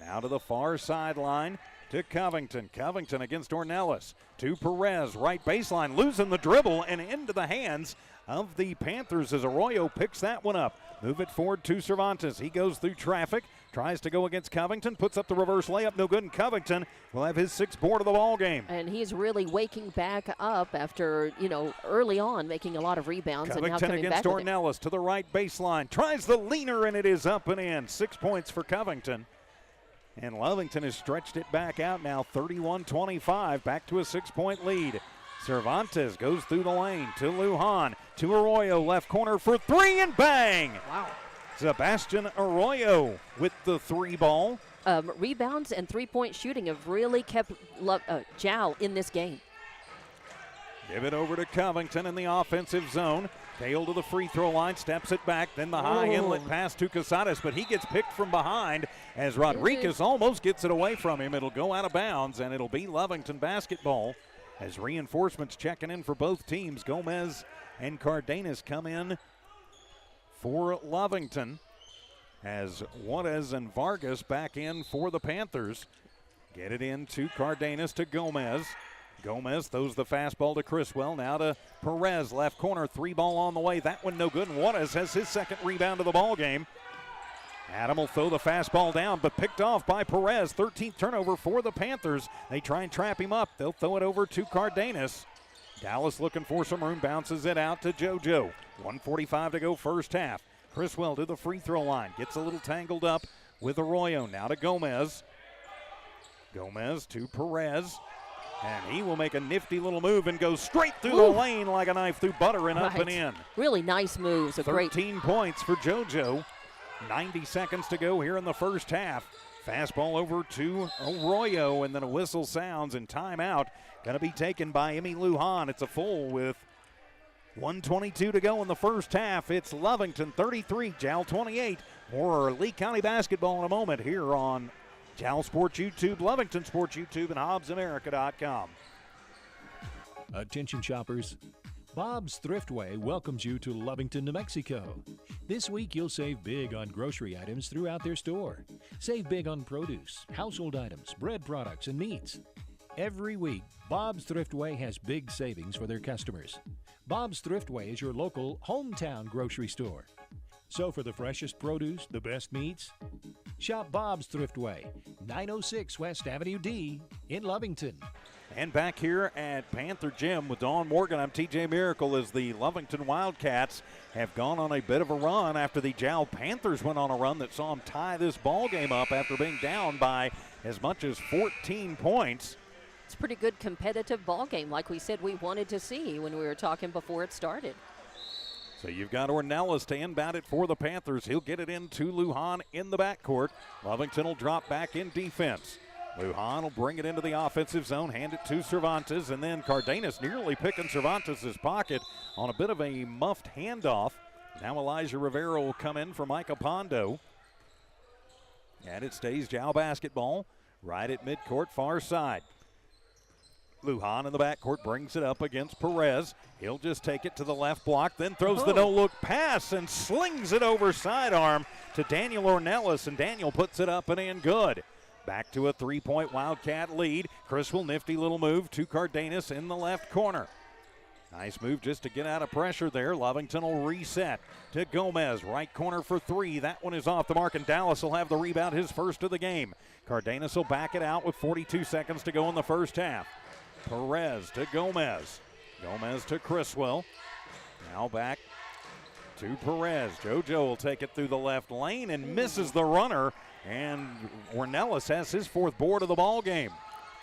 A: Now to the far sideline to Covington. Covington against Ornelas. To Perez, right baseline, losing the dribble and into the hands of the Panthers as Arroyo picks that one up. Move it forward to Cervantes. He goes through traffic, tries to go against Covington, puts up the reverse layup, no good, and Covington will have his sixth board of the ball game.
B: And he's really waking back up after, early on making a lot of rebounds.
A: Covington
B: and now coming
A: against
B: back with
A: Ornelas to the right baseline, tries the leaner, and it is up and in. 6 points for Covington. And Lovington has stretched it back out now, 31-25, back to a 6-point lead. Cervantes goes through the lane to Lujan, to Arroyo, left corner for three, and bang!
B: Wow.
A: Sebastian Arroyo with the three ball.
B: Rebounds and three-point shooting have really kept Jal in this game.
A: Give it over to Covington in the offensive zone. Cale to the free throw line, steps it back, then the high inlet pass to Casares, but he gets picked from behind as Rodriguez almost gets it away from him. It'll go out of bounds, and it'll be Lovington basketball. As reinforcements checking in for both teams, Gomez and Cardenas come in for Lovington, as Juarez and Vargas back in for the Panthers. Get it into Cardenas to Gomez. Gomez throws the fastball to Criswell. Now to Perez, left corner, three ball on the way. That one no good, and Juarez has his second rebound of the ball game. Adam will throw the fastball down, but picked off by Perez. 13th turnover for the Panthers. They try and trap him up. They'll throw it over to Cardenas. Dallas looking for some room, bounces it out to JoJo. 1:45 to go first half. Criswell to the free throw line. Gets a little tangled up with Arroyo. Now to Gomez. Gomez to Perez. And he will make a nifty little move and go straight through the lane like a knife through butter and up and in.
B: Really nice moves.
A: 13 points for JoJo. 90 seconds to go here in the first half. Fastball over to Arroyo, and then a whistle sounds, and timeout going to be taken by Emmy Lujan. It's a full with 1:22 to go in the first half. It's Lovington 33, Jal 28. More Lee County basketball in a moment here on Jal Sports YouTube, Lovington Sports YouTube, and HobbsAmerica.com.
G: Attention shoppers. Bob's Thriftway welcomes you to Lovington, New Mexico. This week you'll save big on grocery items throughout their store. Save big on produce, household items, bread products, and meats. Every week, Bob's Thriftway has big savings for their customers. Bob's Thriftway is your local hometown grocery store. So for the freshest produce, the best meats, shop Bob's Thriftway, 906 West Avenue D in Lovington.
A: And back here at Panther Gym with Dawn Morgan, I'm TJ Miracle, as the Lovington Wildcats have gone on a bit of a run after the Jal Panthers went on a run that saw them tie this ball game up after being down by as much as 14 points.
B: It's a pretty good competitive ball game, like we said we wanted to see when we were talking before it started.
A: So you've got Ornelas to inbound it for the Panthers. He'll get it into Lujan in the backcourt. Lovington will drop back in defense. Lujan will bring it into the offensive zone, hand it to Cervantes, and then Cardenas nearly picking Cervantes' pocket on a bit of a muffed handoff. Now Elijah Rivera will come in for Micah Pondo. And it stays Jal Basketball right at midcourt, far side. Lujan in the backcourt brings it up against Perez. He'll just take it to the left block, then throws the no-look pass and slings it over sidearm to Daniel Ornelas, and Daniel puts it up and in good. Back to a three-point Wildcat lead. Criswell, nifty little move to Cardenas in the left corner. Nice move just to get out of pressure there. Lovington will reset to Gomez. Right corner for three. That one is off the mark, and Dallas will have the rebound, his first of the game. Cardenas will back it out with 42 seconds to go in the first half. Perez to Gomez. Gomez to Criswell. Now back to Perez. JoJo will take it through the left lane and misses the runner. And Ornelas has his fourth board of the ball game.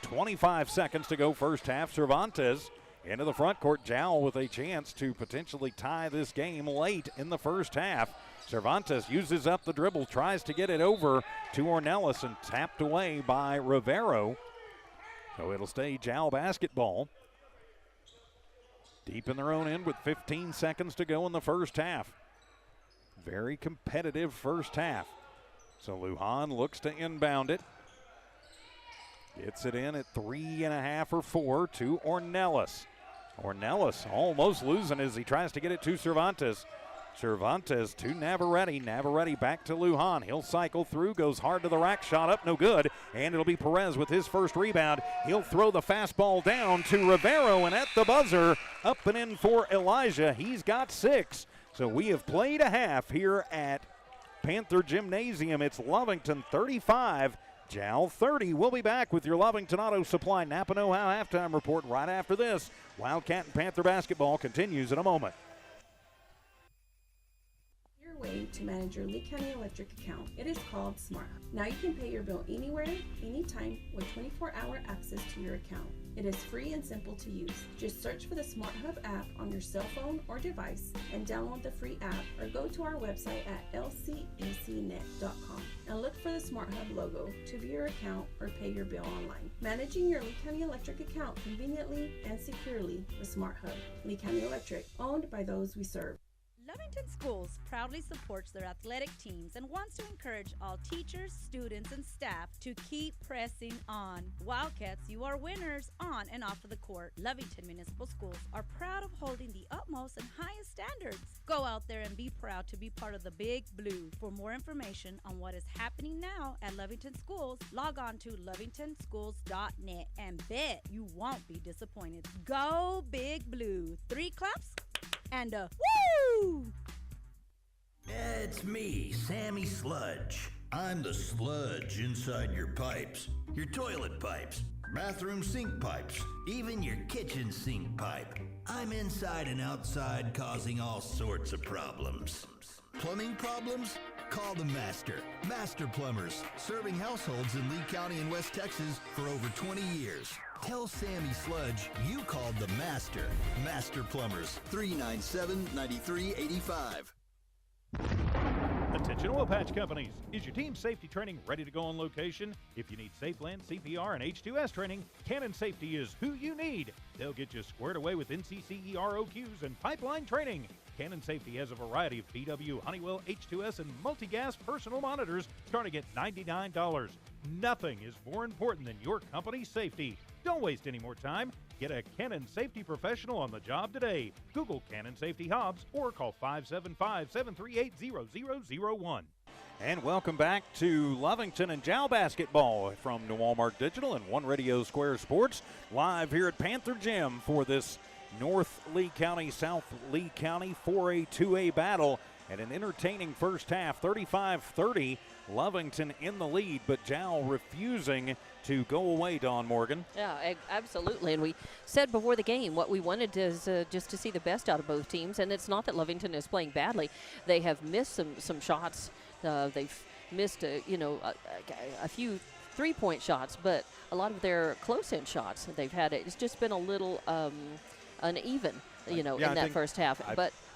A: 25 seconds to go first half. Cervantes into the front court. Jal with a chance to potentially tie this game late in the first half. Cervantes uses up the dribble, tries to get it over to Ornelas, and tapped away by Rivero. So it'll stay Jal Basketball. Deep in their own end with 15 seconds to go in the first half. Very competitive first half. So Lujan looks to inbound it. Gets it in at 3.5 or 4 to Ornelas. Ornelas almost losing as he tries to get it to Cervantes. Cervantes to Navarrete. Navarrete back to Lujan. He'll cycle through, goes hard to the rack, shot up, no good. And it'll be Perez with his first rebound. He'll throw the fastball down to Rivero, and at the buzzer, up and in for Elijah. He's got 6. So we have played a half here at Panther Gymnasium. It's Lovington 35, Jal 30. We'll be back with your Lovington Auto Supply Napa Know-How halftime report right after this. Wildcat and Panther basketball continues in a moment.
H: Way to manage your Lee County Electric account. It is called Smart Hub. Now you can pay your bill anywhere, anytime with 24-hour access to your account. It is free and simple to use. Just search for the Smart Hub app on your cell phone or device and download the free app, or go to our website at lcecnet.com and look for the Smart Hub logo to view your account or pay your bill online. Managing your Lee County Electric account conveniently and securely with Smart Hub. Lee County Electric, owned by those we serve.
I: Lovington Schools proudly supports their athletic teams and wants to encourage all teachers, students, and staff to keep pressing on. Wildcats, you are winners on and off of the court. Lovington Municipal Schools are proud of holding the utmost and highest standards. Go out there and be proud to be part of the Big Blue. For more information on what is happening now at Lovington Schools, log on to lovingtonschools.net and bet you won't be disappointed. Go Big Blue. 3 claps and a woo!
J: It's me, Sammy Sludge. I'm the sludge inside your pipes, your toilet pipes, bathroom sink pipes, even your kitchen sink pipe. I'm inside and outside, causing all sorts of problems. Plumbing problems? Call the Master. Master Plumbers, serving households in Lee County and West Texas for over 20 years. Tell Sammy Sludge you called the Master. Master Plumbers, 397-9385.
F: Attention oil patch companies. Is your team safety training ready to go on location? If you need SafeLand, CPR, and H2S training, Cannon Safety is who you need. They'll get you squared away with NCCE ROQs and pipeline training. Cannon Safety has a variety of PW, Honeywell, H2S, and multi-gas personal monitors starting at $99. Nothing is more important than your company's safety. Don't waste any more time. Get a Cannon Safety professional on the job today. Google Cannon Safety Hobbs or call 575-738-0001.
A: And welcome back to Lovington and Jal Basketball from New Walmart Digital and One Radio Square Sports, live here at Panther Gym for this North Lee County, South Lee County 4A, 2A battle. And an entertaining first half, 35-30, Lovington in the lead, but Jal refusing to go away, Dawn Morgan.
B: Yeah, absolutely. And we said before the game what we wanted is just to see the best out of both teams. And it's not that Lovington is playing badly. They have missed some shots. They've missed, a few three-point shots, but a lot of their close-in shots they've had. It's just been a little uneven, in that first half.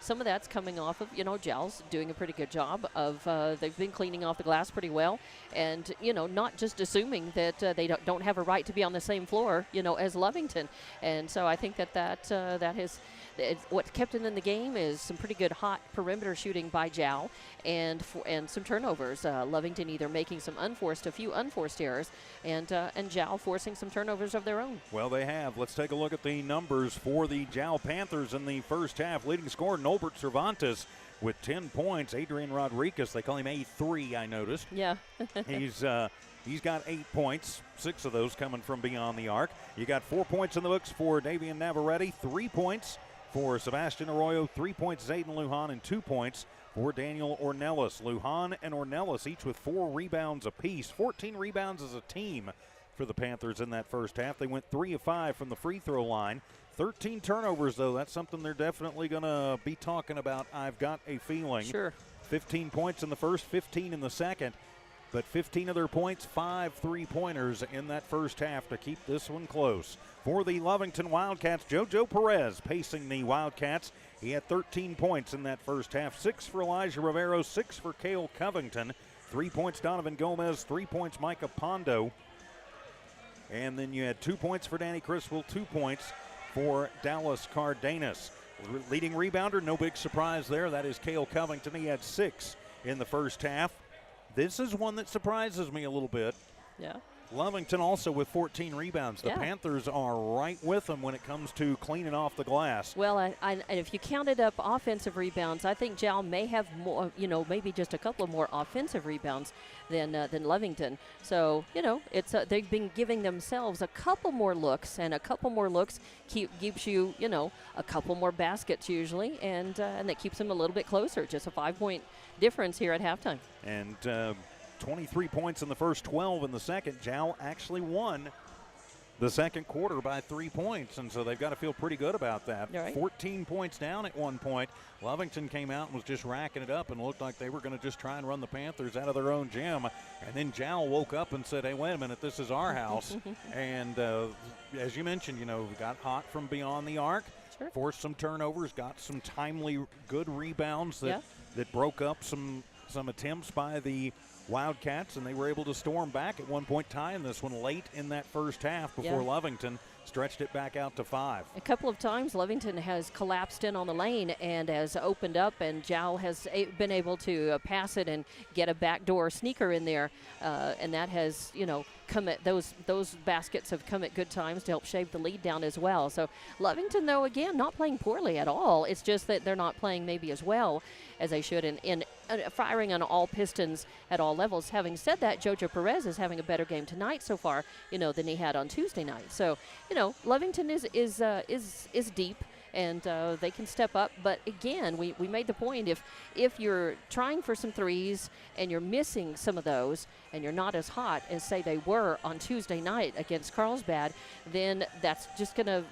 B: some of that's coming off of, Jal's doing a pretty good job of, they've been cleaning off the glass pretty well, and, not just assuming that they don't have a right to be on the same floor, as Lovington. And so I think that has, what kept it in the game is some pretty good hot perimeter shooting by Jal and some turnovers. Lovington either making a few unforced errors, and Jal forcing some turnovers of their own.
A: Well, they have. Let's take a look at the numbers for the Jal Panthers in the first half. Leading scorer, Norbert Cervantes with 10 points. Adrian Rodriguez, they call him A3, I noticed.
B: Yeah.
A: He's got 8 points, 6 of those coming from beyond the arc. You got 4 points in the books for Davian Navarrete, 3 points for Sebastian Arroyo, 3 points Zayden Lujan, and 2 points for Daniel Ornelas. Lujan and Ornelas each with 4 rebounds apiece. 14 rebounds as a team for the Panthers in that first half. They went 3 of 5 from the free throw line. 13 turnovers, though. That's something they're definitely going to be talking about, I've got a feeling.
B: Sure.
A: 15 points in the first, 15 in the second. But 15 of their points, 5 3-pointers in that first half to keep this one close. For the Lovington Wildcats, JoJo Perez pacing the Wildcats. He had 13 points in that first half. 6 for Elijah Rivero, 6 for Cale Covington. 3 points Donovan Gomez, 3 points Micah Pondo. And then you had 2 points for Danny Criswell, 2 points for Dallas Cardenas. Leading rebounder, no big surprise there. That is Cale Covington. He had 6 in the first half. This is one that surprises me a little bit.
B: Yeah.
A: Lovington also with 14 rebounds. The Panthers are right with them when it comes to cleaning off the glass.
B: Well, and if you counted up offensive rebounds, I think Jal may have more, maybe just a couple of more offensive rebounds than Lovington. So, it's they've been giving themselves a couple more looks, and a couple more looks keeps you, a couple more baskets usually, and that keeps them a little bit closer. Just a 5-point difference here at halftime.
A: And 23 points in the first, 12 in the second. Jal actually won the second quarter by 3 points, and so they've got to feel pretty good about that.
B: Right.
A: 14 points down at one point. Lovington came out and was just racking it up and looked like they were going to just try and run the Panthers out of their own gym. And then Jal woke up and said, hey, wait a minute, this is our house. And as you mentioned, got hot from beyond the arc,
B: Sure.
A: Forced some turnovers, got some timely good rebounds that broke up some attempts by the Wildcats, and they were able to storm back at one point, tying this one late in that first half before Lovington stretched it back out to 5.
B: A couple of times Lovington has collapsed in on the lane and has opened up, and Jal has been able to pass it and get a backdoor sneaker in there, and that has, come at those baskets have come at good times to help shave the lead down as well. So Lovington, though, again, not playing poorly at all. It's just that they're not playing maybe as well as they should in firing on all pistons at all levels. Having said that, JoJo Perez is having a better game tonight so far, than he had on Tuesday night. So, Lovington is deep, and they can step up. But again, we made the point, if you're trying for some threes and you're missing some of those, and you're not as hot as, say, they were on Tuesday night against Carlsbad, then that's just gonna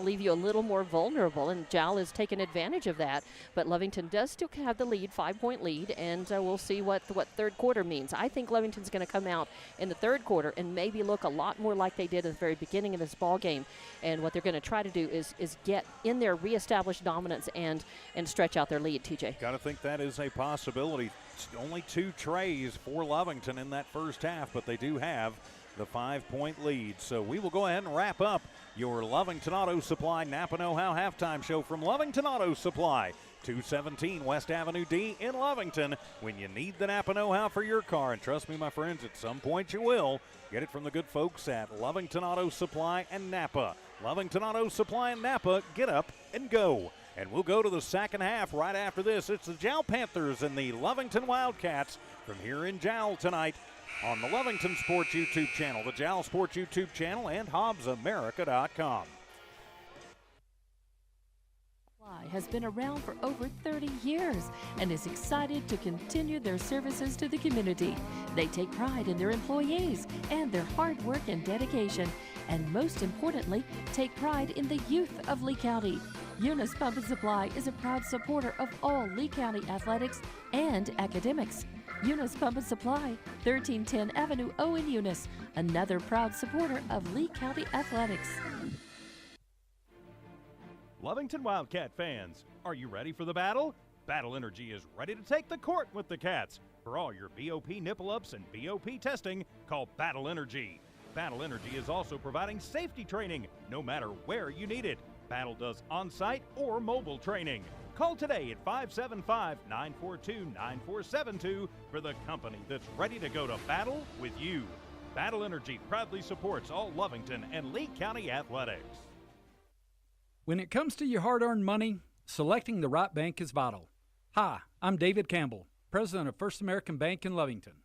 B: leave you a little more vulnerable, and Jal has taken advantage of that. But Lovington does still have the lead, 5-point lead, and we'll see what third quarter means. I think Lovington's going to come out in the third quarter and maybe look a lot more like they did at the very beginning of this ball game. And what they're going to try to do is get in there, reestablish dominance, and stretch out their lead. TJ,
A: got to think that is a possibility. It's only 2 trays for Lovington in that first half, but they do have the 5-point lead. So we will go ahead and wrap up your Lovington Auto Supply Napa Know-How halftime show from Lovington Auto Supply, 217 West Avenue D in Lovington. When you need the Napa Know-How for your car, and trust me, my friends, at some point you will, get it from the good folks at Lovington Auto Supply and Napa. Lovington Auto Supply and Napa, get up and go. And we'll go to the second half right after this. It's the Jal Panthers and the Lovington Wildcats from here in Jal tonight on the Lovington Sports YouTube channel, the Jal Sports YouTube channel, and HobbsAmerica.com.
C: Has been around for over 30 years and is excited to continue their services to the community. They take pride in their employees and their hard work and dedication, and most importantly, take pride in the youth of Lee County. Eunice Pump and Supply is a proud supporter of all Lee County athletics and academics. Eunice Pump and Supply, 1310 Avenue O in Eunice, another proud supporter of Lee County athletics.
F: Lovington Wildcat fans, are you ready for the battle? Battle Energy is ready to take the court with the Cats. For all your BOP nipple ups and BOP testing, call Battle Energy. Battle Energy is also providing safety training, no matter where you need it. Battle does on-site or mobile training. Call today at 575-942-9472 for the company that's ready to go to battle with you. Battle Energy proudly supports all Lovington and Lee County athletics.
K: When it comes to your hard-earned money, selecting the right bank is vital. Hi, I'm David Campbell, president of First American Bank in Lovington.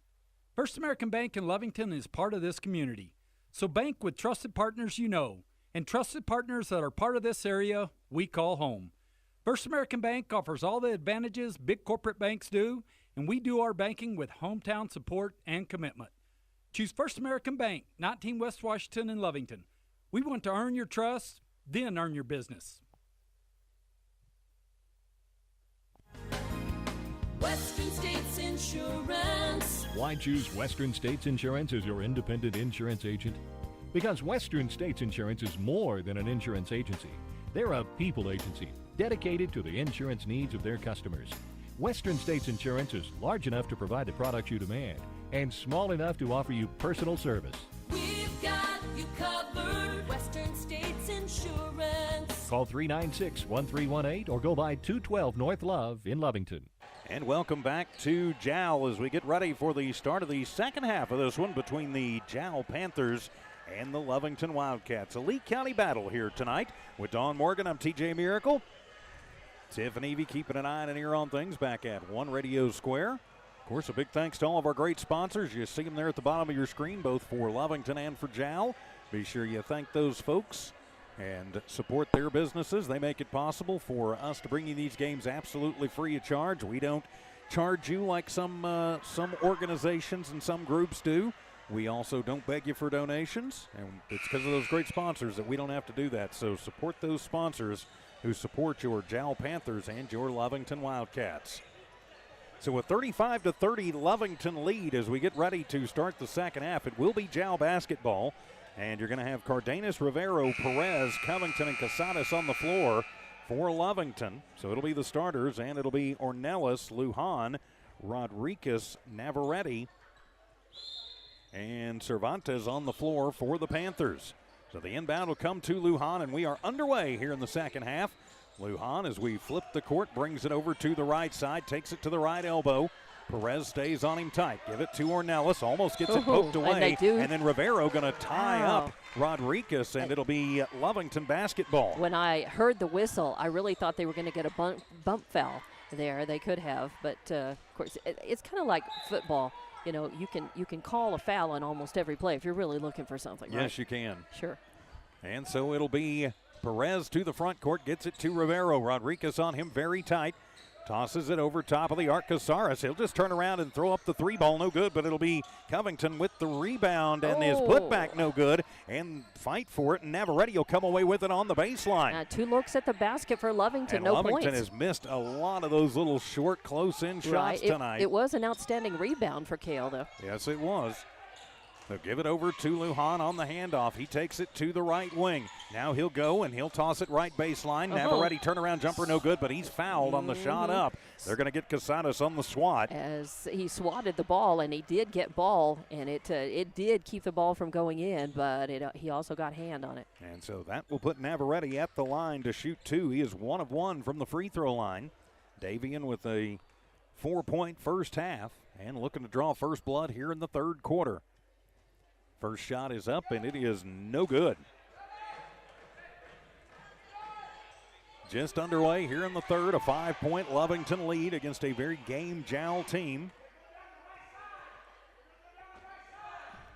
K: First American Bank in Lovington is part of this community, so bank with trusted partners you know, and trusted partners that are part of this area we call home. First American Bank offers all the advantages big corporate banks do, and we do our banking with hometown support and commitment. Choose First American Bank, 19 West Washington in Lovington. We want to earn your trust, then earn your business.
L: Western States Insurance.
G: Why choose Western States Insurance as your independent insurance agent? Because Western States Insurance is more than an insurance agency. They're a people agency dedicated to the insurance needs of their customers. Western States Insurance is large enough to provide the products you demand and small enough to offer you personal service.
L: We've got you covered. Western States Insurance.
G: Call 396-1318 or go by 212 North Love in Lovington.
A: And welcome back to Jal as we get ready for the start of the second half of this one between the Jal Panthers and the Lovington Wildcats. A Lee County battle here tonight. With Dawn Morgan, I'm TJ Miracle. Tiff and Evie keeping an eye and an ear on things back at One Radio Square. Of course, a big thanks to all of our great sponsors. You see them there at the bottom of your screen, both for Lovington and for Jal. Be sure you thank those folks and support their businesses. They make it possible for us to bring you these games absolutely free of charge. We don't charge you like some organizations and some groups do. We also don't beg you for donations, and it's because of those great sponsors that we don't have to do that. So support those sponsors who support your Jal Panthers and your Lovington Wildcats. So a 35-30 Lovington lead as we get ready to start the second half. It will be Jal Basketball. And you're going to have Cardenas, Rivero, Perez, Covington, and Casadas on the floor for Lovington. So it'll be the starters, and it'll be Ornelas, Lujan, Rodriguez, Navarrete, and Cervantes on the floor for the Panthers. So the inbound will come to Lujan, and we are underway here in the second half. Lujan, as we flip the court, brings it over to the right side, takes it to the right elbow. Perez stays on him tight. Give it to Ornelas. Almost gets it poked away. And then Rivero going to tie up Rodriguez, and it'll be Lovington basketball.
B: When I heard the whistle, I really thought they were going to get a bump foul there. They could have, but of course, it's kind of like football. You know, you can call a foul on almost every play if you're really looking for something.
A: Yes,
B: right?
A: you can.
B: Sure.
A: And so it'll be Perez to the front court, gets it to Rivero. Rodriguez on him very tight. Tosses it over top of the arc. Casares, he'll just turn around and throw up the three ball. No good, but it'll be Covington with the rebound, and his putback no good. And fight for it, and Navarrete will come away with it on the baseline.
B: 2 looks at the basket for Lovington,
A: and
B: no
A: Lovington
B: points.
A: has missed a lot of those little short, close-in shots tonight.
B: It was an outstanding rebound for Kale, though.
A: Yes, it was. They'll give it over to Lujan on the handoff. He takes it to the right wing. Now he'll go and he'll toss it right baseline. Navarrete turnaround jumper no good, but he's fouled on the shot up. They're going to get Casadas on the swat.
B: As he swatted the ball, and he did get ball, and it did keep the ball from going in, but he also got hand on it.
A: And so that will put Navarrete at the line to shoot 2. He is 1 of 1 from the free throw line. Davian with a 4-point first half and looking to draw first blood here in the third quarter. First shot is up, and it is no good. Just underway here in the third, a 5-point Lovington lead against a very game Jal team.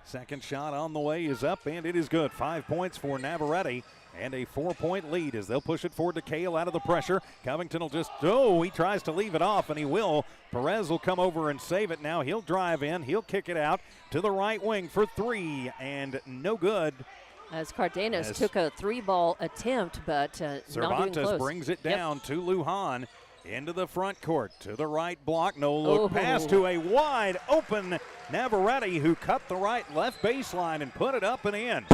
A: Second shot on the way is up, and it is good. 5 points for Navarrete, and a 4-point lead as they'll push it forward to Cale out of the pressure. Covington will just, he tries to leave it off, and he will. Perez will come over and save it now. He'll drive in. He'll kick it out to the right wing for 3, and no good.
B: As Cardenas took a 3-ball attempt, but not even close.
A: Cervantes brings it down to Lujan. Into the front court, to the right block, no look pass to a wide open Navarrete, who cut the left baseline and put it up and in.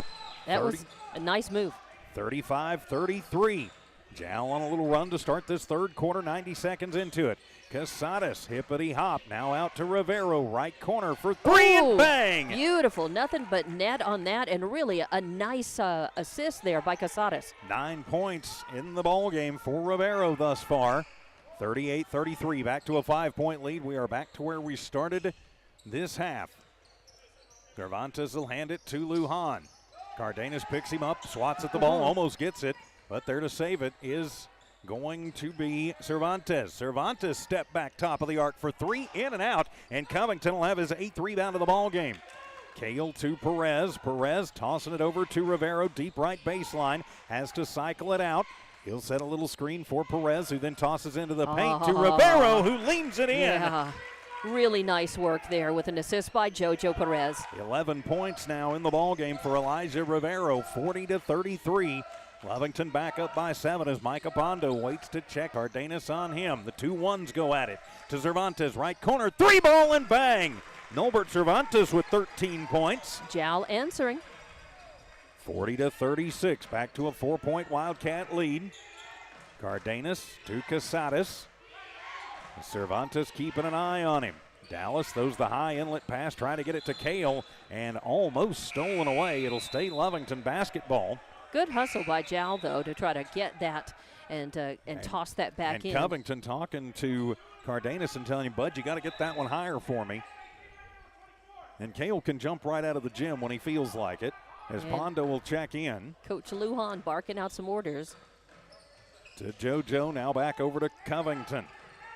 B: That was a nice move.
A: 35-33. Jal on a little run to start this third quarter, 90 seconds into it. Casadas, hippity hop, now out to Rivero, right corner for three and bang!
B: Beautiful, nothing but net on that, and really a nice assist there by Casadas.
A: 9 points in the ball game for Rivero thus far. 38-33, back to a 5-point lead. We are back to where we started this half. Cervantes will hand it to Lujan. Cardenas picks him up, swats at the ball, almost gets it, but there to save it is going to be Cervantes. Cervantes step back top of the arc for three, in and out, and Covington will have his 8th rebound of the ball game. Cale to Perez. Perez tossing it over to Rivero, deep right baseline, has to cycle it out. He'll set a little screen for Perez, who then tosses into the paint to Rivero, who leans it in.
B: Yeah, really nice work there with an assist by Jojo Perez.
A: 11 points now in the ball game for Elijah Rivero, 40-33. Lovington back up by 7 as Micah Pondo waits to check. Cardenas on him. The 2-1s go at it. To Cervantes, right corner, 3-ball and bang! Nolbert Cervantes with 13 points.
B: Jal answering.
A: 40-36, back to a 4-point Wildcat lead. Cardenas to Casadas. Cervantes keeping an eye on him. Dallas throws the high inlet pass, trying to get it to Cale, and almost stolen away. It'll stay Lovington basketball.
B: Good hustle by Jal, though, to try to get that and toss that back in.
A: And Covington talking to Cardenas and telling him, Bud, you got to get that one higher for me. And Cale can jump right out of the gym when he feels like it, as Pondo will check in.
B: Coach Lujan barking out some orders.
A: To JoJo, now back over to Covington.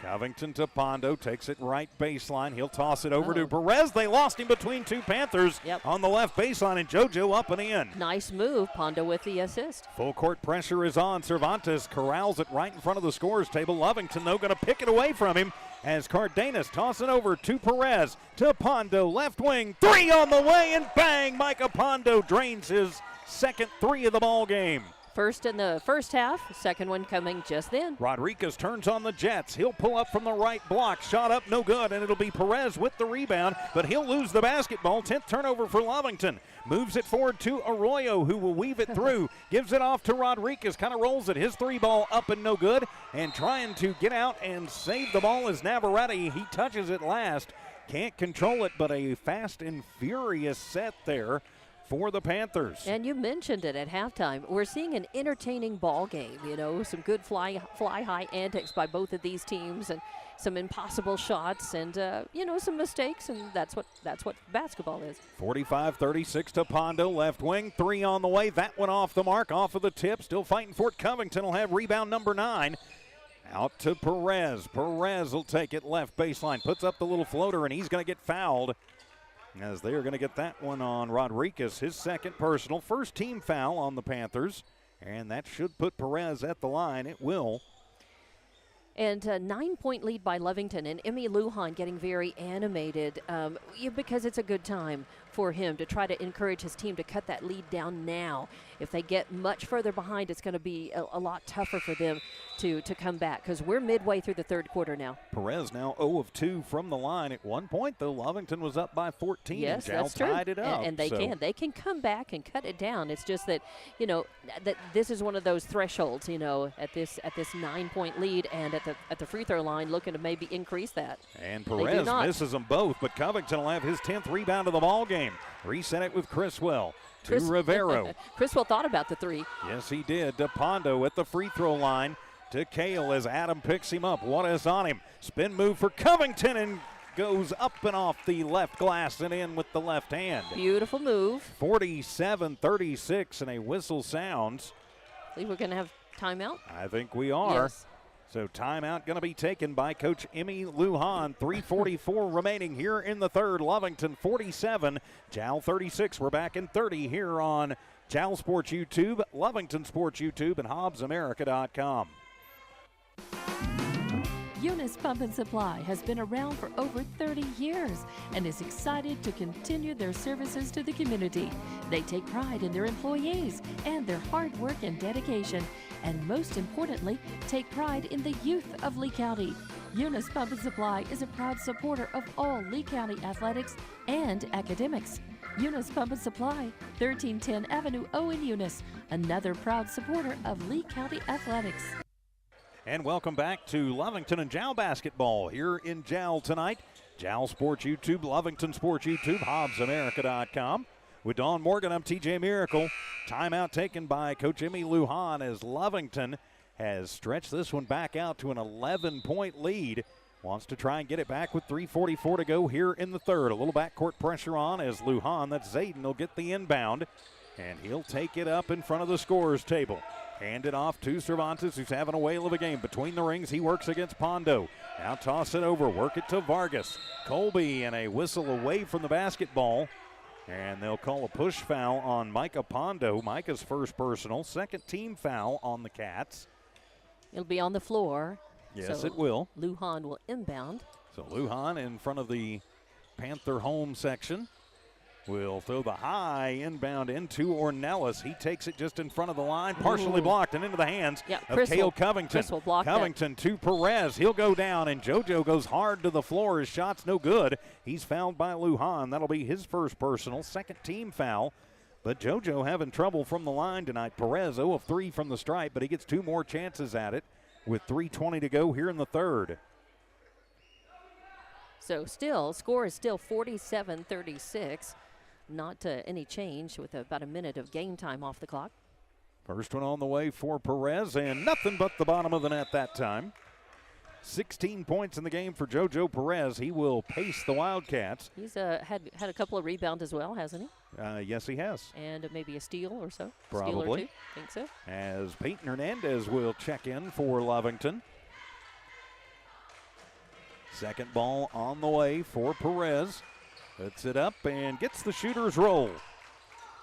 A: Covington to Pondo, takes it right baseline. He'll toss it over to Perez. They lost him between two Panthers on the left baseline, and JoJo up and in.
B: Nice move, Pondo with the assist.
A: Full court pressure is on. Cervantes corrals it right in front of the scorer's table. Lovington, though, going to pick it away from him as Cardenas toss it over to Perez, to Pondo, left wing, 3 on the way, and bang! Micah Pondo drains his second 3 of the ball game.
B: First in the first half, second one coming just then.
A: Rodriguez turns on the Jets. He'll pull up from the right block. Shot up, no good, and it'll be Perez with the rebound, but he'll lose the basketball. 10th turnover for Lovington. Moves it forward to Arroyo, who will weave it through. Gives it off to Rodriguez, kind of rolls it. His 3-ball up and no good, and trying to get out and save the ball is Navarrete. He touches it last. Can't control it, but a fast and furious set there for the Panthers.
B: And you mentioned it at halftime. We're seeing an entertaining ball game, you know, some good fly high antics by both of these teams and some impossible shots and, you know, some mistakes, and that's what basketball is.
A: 45-36 to Pondo, left wing, 3 on the way. That one off the mark, off of the tip. Still fighting for it. Covington will have rebound number 9. Out to Perez. Perez will take it left baseline, puts up the little floater, and he's going to get fouled, as they are going to get that one on Rodriguez, his second personal. First team foul on the Panthers, and that should put Perez at the line. It will.
B: And a 9-point lead by Lovington, and Emmy Lujan getting very animated because it's a good time for him to try to encourage his team to cut that lead down now. If they get much further behind, it's going to be a lot tougher for them to come back, because we're midway through the third quarter now.
A: Perez now 0 of 2 from the line. At one point, though, Lovington was up by 14.
B: Yes,
A: and Jal
B: that's true.
A: tied it up.
B: And they can come back and cut it down. It's just that, you know, that this is one of those thresholds, you know, at this 9-point lead, and at the free throw line looking to maybe increase that.
A: And Perez misses them both, but Covington will have his 10th rebound of the ball game. Reset it with Criswell to Rivero.
B: Criswell thought about the 3.
A: Yes, he did. To Pondo at the free throw line. To Cale as Adam picks him up. What is on him? Spin move for Covington, and goes up and off the left glass and in with the left hand.
B: Beautiful move.
A: 47-36, and a whistle sounds.
B: I think we're going to have timeout.
A: I think we are.
B: Yes.
A: So timeout going to be taken by Coach Emmy Lujan. 3:44 remaining here in the third. Lovington 47, Jal 36. We're back in 30 here on Jal Sports YouTube, Lovington Sports YouTube, and HobbsAmerica.com.
C: Eunice Pump and Supply has been around for over 30 years and is excited to continue their services to the community. They take pride in their employees and their hard work and dedication, and most importantly, take pride in the youth of Lee County. Eunice Pump and Supply is a proud supporter of all Lee County athletics and academics. Eunice Pump and Supply, 1310 Avenue O in Eunice, another proud supporter of Lee County Athletics.
A: And welcome back to Lovington and Jal Basketball here in Jal tonight. Jal Sports YouTube, Lovington Sports YouTube, HobbsAmerica.com. With Dawn Morgan, I'm TJ Miracle. Timeout taken by Coach Emmy Lujan as Lovington has stretched this one back out to an 11-point lead. Wants to try and get it back with 3:44 to go here in the third. A little backcourt pressure on as Lujan, that's Zayden, will get the inbound. And he'll take it up in front of the scorer's table. Hand it off to Cervantes, who's having a whale of a game. Between the rings, he works against Pondo. Now toss it over, work it to Vargas. Colby and a whistle away from the basketball. And they'll call a push foul on Micah Pondo. Micah's first personal, second team foul on the Cats.
B: It'll be on the floor.
A: Yes,
B: so
A: it will.
B: Lujan will inbound.
A: So Lujan in front of the Panther home section will throw the high inbound into Ornelas. He takes it just in front of the line, partially blocked and into the hands of Cale Covington. Covington to Perez. He'll go down, and JoJo goes hard to the floor. His shot's no good. He's fouled by Lujan. That'll be his first personal, second team foul. But JoJo having trouble from the line tonight. Perez 0 of 3 from the stripe, but he gets two more chances at it with 3:20 to go here in the third.
B: So score is still 47-36. Not any change with about a minute of game time off the clock.
A: First one on the way for Perez, and nothing but the bottom of the net that time. 16 points in the game for JoJo Perez. He will pace the Wildcats.
B: He's had a couple of rebounds as well, hasn't he?
A: Yes, he has.
B: And maybe a steal or so.
A: Probably.
B: Steal or two. Think so.
A: As Peyton Hernandez will check in for Lovington. Second ball on the way for Perez. Puts it up and gets the shooter's roll.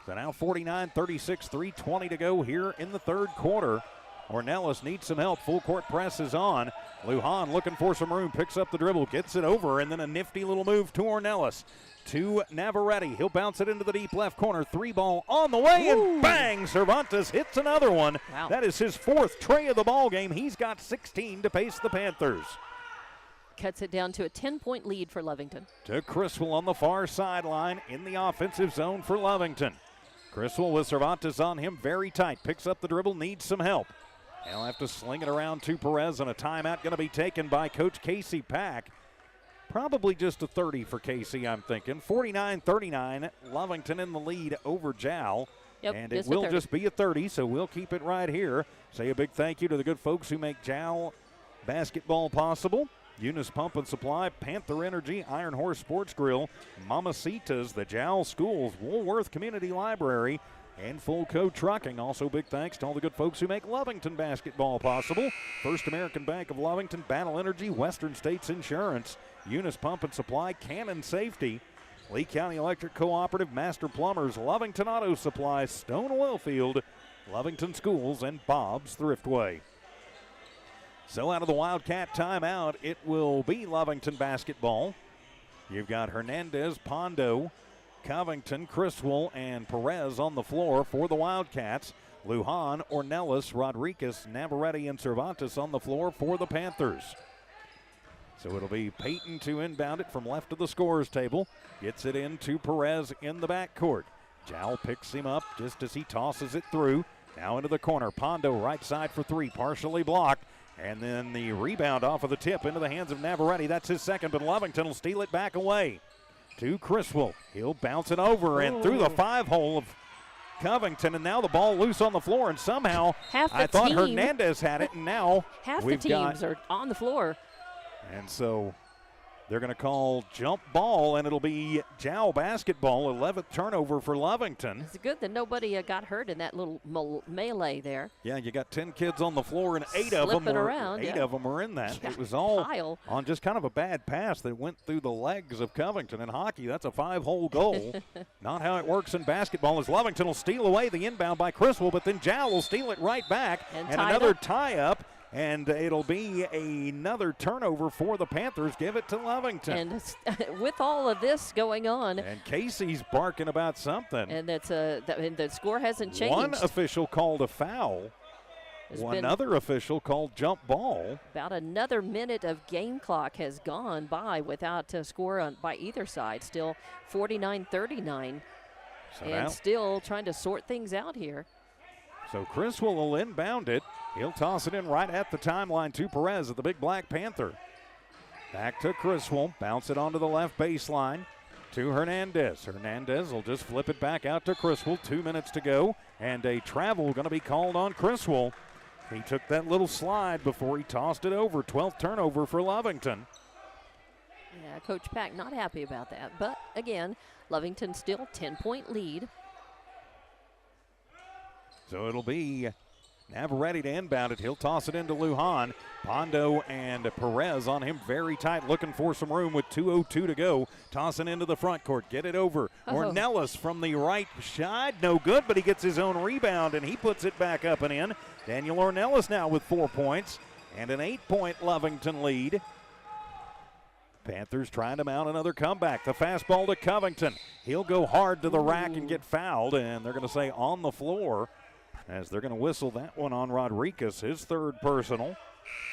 A: So now 49-36, 3:20 to go here in the third quarter. Ornelas needs some help. Full court press is on. Lujan looking for some room, picks up the dribble, gets it over, and then a nifty little move to Ornelas. To Navarrete. He'll bounce it into the deep left corner. Three ball on the way, and bang! Cervantes hits another one.
B: Wow.
A: That is his fourth tray of the ball game. He's got 16 to pace the Panthers.
B: Cuts it down to a 10-point lead for Lovington.
A: To Criswell on the far sideline in the offensive zone for Lovington. Criswell with Cervantes on him very tight. Picks up the dribble, needs some help. He'll have to sling it around to Perez, and a timeout going to be taken by Coach Casey Pack. Probably just a 30 for Casey, I'm thinking. 49-39, Lovington in the lead over Jal.
B: Yep,
A: and it will just be a 30, so we'll keep it right here. Say a big thank you to the good folks who make Jal basketball possible. Eunice Pump and Supply, Panther Energy, Iron Horse Sports Grill, Mamacitas, the Jal Schools, Woolworth Community Library, and Fullco Trucking. Also big thanks to all the good folks who make Lovington basketball possible. First American Bank of Lovington, Battle Energy, Western States Insurance, Eunice Pump and Supply, Cannon Safety, Lee County Electric Cooperative, Master Plumbers, Lovington Auto Supply, Stone Oilfield, Lovington Schools, and Bob's Thriftway. So out of the Wildcat timeout, it will be Lovington basketball. You've got Hernandez, Pondo, Covington, Criswell, and Perez on the floor for the Wildcats. Lujan, Ornelas, Rodriguez, Navarrete, and Cervantes on the floor for the Panthers. So it'll be Peyton to inbound it from left of the scorer's table. Gets it into Perez in the backcourt. Jal picks him up just as he tosses it through. Now into the corner. Pondo right side for three, partially blocked. And then the rebound off of the tip into the hands of Navarrete. That's his second, but Lovington will steal it back away to Criswell. He'll bounce it over and through the five-hole of Covington, and now the ball loose on the floor, and somehow I thought Hernandez had it, and now
B: half the teams are on the floor.
A: And so they're going to call jump ball, and it'll be Jal basketball, 11th turnover for Lovington.
B: It's good that nobody got hurt in that little melee there.
A: Yeah, you got 10 kids on the floor, and eight of them were in that.
B: Yeah,
A: it was all on just kind of a bad pass that went through the legs of Covington. In hockey, that's a five-hole goal. Not how it works in basketball, as Lovington will steal away the inbound by Criswell, but then Jal will steal it right back, and another tie-up. And it'll be another turnover for the Panthers. Give it to Lovington.
B: And with all of this going on.
A: And Casey's barking about something.
B: And the score hasn't changed.
A: One official called a foul. Another official called jump ball.
B: About another minute of game clock has gone by without a score by either side. Still 49-39.
A: So
B: and
A: now,
B: still trying to sort things out here.
A: so Criswell will inbound it. He'll toss it in right at the timeline to Perez of the Big Black Panther. Back to Criswell. Bounce it onto the left baseline to Hernandez. Hernandez will just flip it back out to Criswell. 2 minutes to go, and a travel going to be called on Criswell. He took that little slide before he tossed it over. 12th turnover for Lovington.
B: Yeah, Coach Pack not happy about that. But again, Lovington still 10-point lead.
A: So it'll be Navarrete to inbound it. He'll toss it into Lujan. Pondo and Perez on him very tight, looking for some room with 2:02 to go. Tossing into the front court. Get it over. Ornelas from the right side. No good, but he gets his own rebound, and he puts it back up and in. Daniel Ornelas now with 4 points and an 8-point Lovington lead. Panthers trying to mount another comeback. The fastball to Covington. He'll go hard to the rack and get fouled, and they're going to say on the floor, as they're going to whistle that one on Rodriguez, his third personal.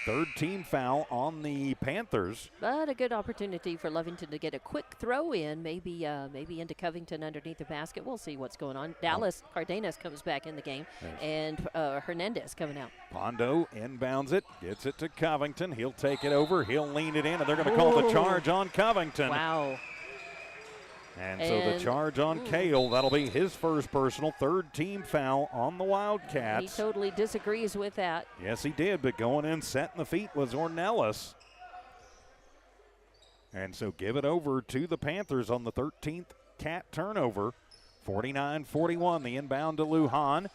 A: Third team foul on the Panthers.
B: But a good opportunity for Lovington to get a quick throw in, maybe into Covington underneath the basket. We'll see what's going on. Dallas Cardenas comes back in the game, and Hernandez coming out.
A: Pondo inbounds it, gets it to Covington. He'll take it over. He'll lean it in, and they're going to call the charge on Covington.
B: Wow.
A: And so the charge on Cale, that'll be his first personal, third team foul on the Wildcats.
B: He totally disagrees with that.
A: Yes, he did, but going in, setting the feet was Ornelas. And so give it over to the Panthers on the 13th Cat turnover. 49-41, the inbound to Lujan.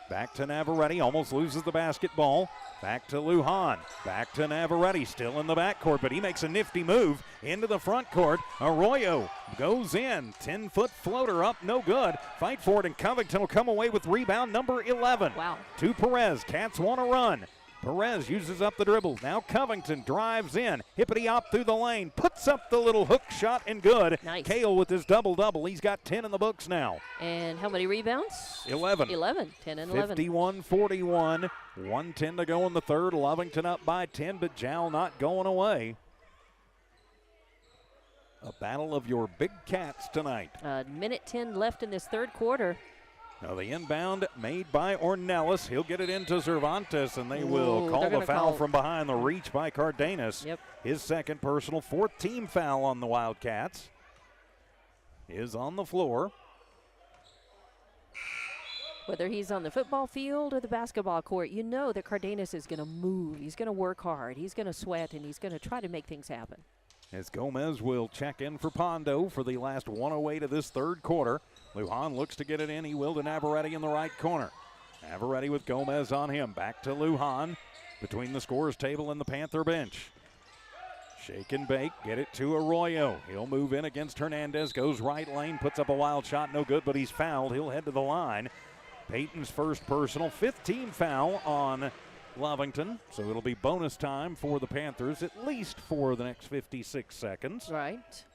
A: Back to Navarrete, almost loses the basketball. Back to Lujan, back to Navarrete, still in the backcourt, but he makes a nifty move into the front court. Arroyo goes in, 10-foot floater up, no good. Fight for it, and Covington will come away with rebound number 11.
B: Wow.
A: To Perez, Cats want to run. Perez uses up the dribble. Now Covington drives in. Hippity-hop through the lane. Puts up the little hook shot and good.
B: Nice.
A: Cale with his double-double. He's got 10 in the books now.
B: And how many rebounds?
A: 11.
B: 10 and 11.
A: 51-41. 1:10 to go in the third. Lovington up by 10, but Jal not going away. A battle of your big Cats tonight.
B: Minute 10 left in this third quarter.
A: Now the inbound made by Ornelas. He'll get it into Cervantes, and they will call the foul from behind the reach by Cardenas.
B: Yep.
A: His second personal, fourth team foul on the Wildcats. Is on the floor.
B: Whether he's on the football field or the basketball court, you know that Cardenas is going to move. He's going to work hard. He's going to sweat, and he's going to try to make things happen.
A: As Gomez will check in for Pondo for the last 1:08 of this third quarter. Lujan looks to get it in. He will to Navarrete in the right corner. Navarrete with Gomez on him. Back to Lujan between the scorers table and the Panther bench. Shake and bake. Get it to Arroyo. He'll move in against Hernandez. Goes right lane. Puts up a wild shot. No good, but he's fouled. He'll head to the line. Peyton's first personal. Fifth team foul on Lovington. So it'll be bonus time for the Panthers, at least for the next 56 seconds.
B: Right.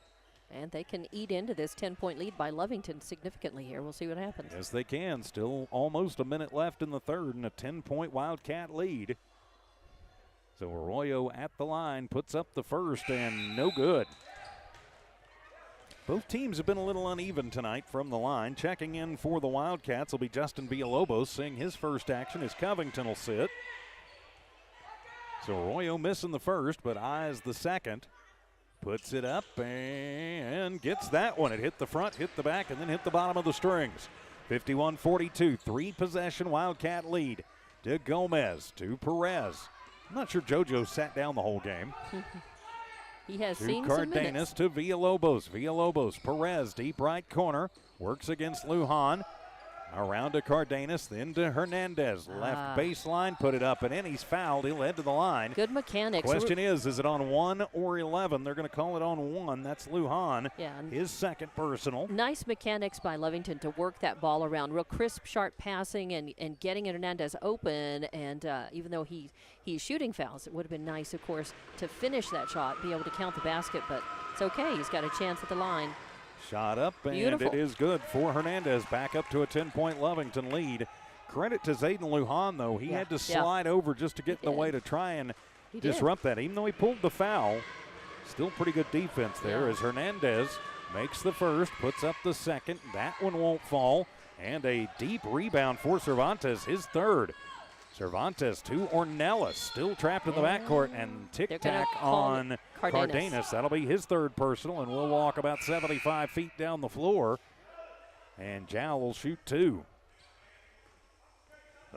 B: And they can eat into this 10-point lead by Lovington significantly here. We'll see what happens.
A: Yes, they can. Still almost a minute left in the third and a 10-point Wildcat lead. So Arroyo at the line puts up the first, and no good. Both teams have been a little uneven tonight from the line. Checking in for the Wildcats will be Justin Villalobos, seeing his first action as Covington will sit. So Arroyo missing the first, but eyes the second. Puts it up and gets that one. It hit the front, hit the back, and then hit the bottom of the strings. 51-42, three-possession Wildcat lead. To Gomez, to Perez. I'm not sure JoJo sat down the whole game.
B: He has
A: to
B: seen
A: Cardenas,
B: some minutes.
A: to Villalobos. Villalobos, Perez, deep right corner. Works against Lujan. Around to Cardenas, then to Hernandez. Left baseline, put it up and in. He's fouled. He'll head to the line.
B: Good mechanics.
A: Question is it on 1 or 11? They're going to call it on 1. That's Lujan.
B: Yeah.
A: His second personal.
B: Nice mechanics by Lovington to work that ball around. Real crisp, sharp passing and getting Hernandez open. And even though he's shooting fouls, it would have been nice, of course, to finish that shot, be able to count the basket. But it's okay. He's got a chance at the line.
A: Shot up, and
B: Beautiful.
A: It is good for Hernandez. Back up to a 10-point Lovington lead. Credit to Zayden Lujan, though. He had to slide over just to get in the way to try and disrupt that. Even though he pulled the foul, still pretty good defense there as Hernandez makes the first, puts up the second. That one won't fall. And a deep rebound for Cervantes, his third. Cervantes to Ornelas, still trapped in the backcourt, and tic-tac on Cardenas. That'll be his third personal, and we'll walk about 75 feet down the floor. And Jal will shoot two.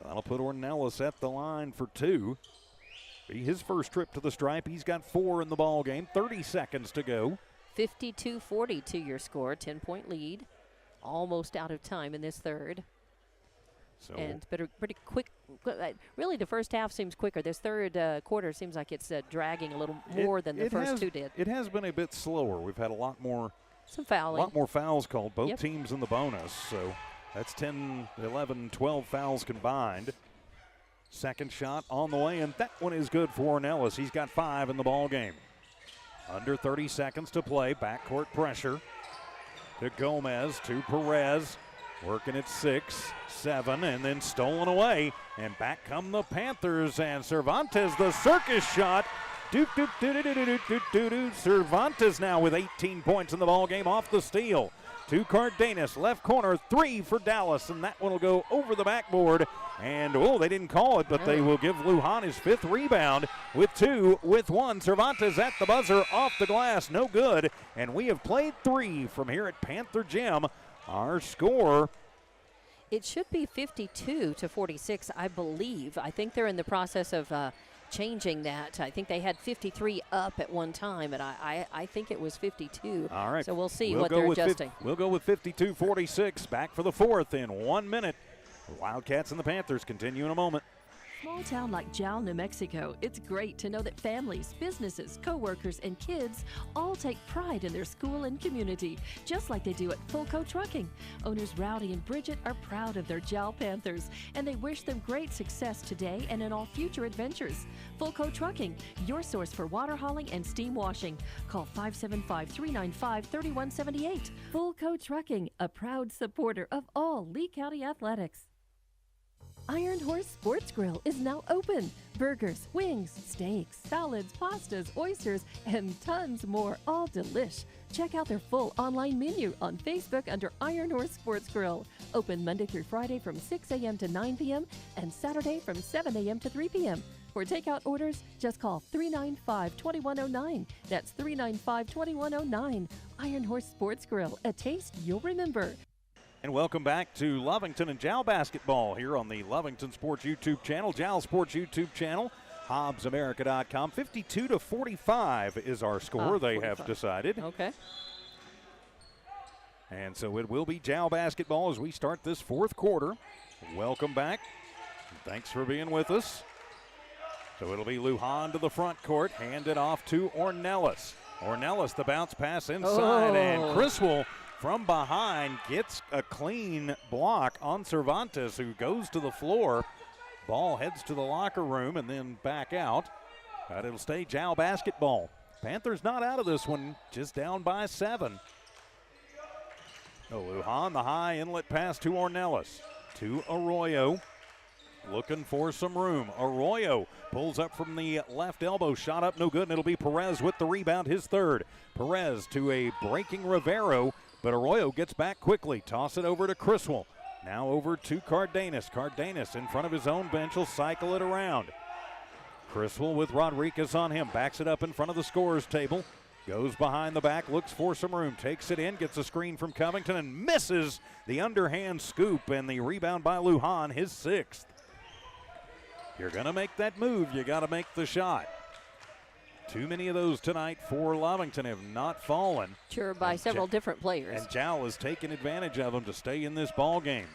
A: That'll put Ornelas at the line for two. Be his first trip to the stripe. He's got 4 in the ball game. 30 seconds to go.
B: 52-42 your score, 10-point lead. Almost out of time in this third.
A: So
B: and pretty quick. Really, the first half seems quicker. This third quarter seems like it's dragging a little more than the first two did.
A: It has been a bit slower. We've had a lot more.
B: Some fouling.
A: A lot more fouls called. Both teams in the bonus. So that's 10, 11, 12 fouls combined. Second shot on the way, and that one is good for Ornelas. He's got 5 in the ball game. Under 30 seconds to play. Backcourt pressure to Gomez, to Perez. Working at 6, 7, and then stolen away. And back come the Panthers, and Cervantes, the circus shot. Cervantes now with 18 points in the ball game off the steal. To Cardenas, left corner, 3 for Dallas, and that one will go over the backboard. And, they didn't call it, but they will give Lujan his 5th rebound with 2, with 1. Cervantes at the buzzer, off the glass, no good. And we have played 3 from here at Panther Gym. Our score.
B: It should be 52-46, I believe. I think they're in the process of changing that. I think they had 53 up at one time, and I think it was 52.
A: All right.
B: So we'll see what they're adjusting.
A: We'll go with 52-46. Back for the fourth in 1 minute. Wildcats and the Panthers continue in a moment.
C: Small town like Jal, New Mexico, it's great to know that families, businesses, co-workers, and kids all take pride in their school and community, just like they do at Fulco Trucking. Owners Rowdy and Bridget are proud of their Jal Panthers, and they wish them great success today and in all future adventures. Fulco Trucking, your source for water hauling and steam washing. Call 575-395-3178. Fulco Trucking, a proud supporter of all Lee County athletics. Iron Horse Sports Grill is now open. Burgers, wings, steaks, salads, pastas, oysters, and tons more, all delish. Check out their full online menu on Facebook under Iron Horse Sports Grill. Open Monday through Friday from 6 a.m. to 9 p.m. and Saturday from 7 a.m. to 3 p.m. For takeout orders, just call 395-2109. That's 395-2109. Iron Horse Sports Grill, a taste you'll remember.
A: And welcome back to Lovington and Jal Basketball here on the Lovington Sports YouTube channel, Jal Sports YouTube channel, HobbsAmerica.com. 52-45 is our score, they
B: 45.
A: have decided.
B: Okay.
A: And so it will be Jal Basketball as we start this fourth quarter. Welcome back. Thanks for being with us. So it'll be Lujan to the front court, handed off to Ornelas. Ornelas, the bounce pass inside, and Criswell from behind gets a clean block on Cervantes, who goes to the floor. Ball heads to the locker room and then back out. But it'll stay Jal Basketball. Panthers not out of this one, just down by 7. Lujan, the high inlet pass to Ornelas. To Arroyo. Looking for some room. Arroyo pulls up from the left elbow. Shot up, no good, and it'll be Perez with the rebound, his third. Perez to a breaking Rivero. But Arroyo gets back quickly. Toss it over to Criswell. Now over to Cardenas. Cardenas in front of his own bench will cycle it around. Criswell with Rodriguez on him. Backs it up in front of the scorer's table. Goes behind the back. Looks for some room. Takes it in. Gets a screen from Covington and misses the underhand scoop. And the rebound by Lujan, his 6th. You're going to make that move. You got to make the shot. Too many of those tonight for Lovington have not fallen.
B: Sure, by several different players.
A: And Jal has taken advantage of them to stay in this ball game.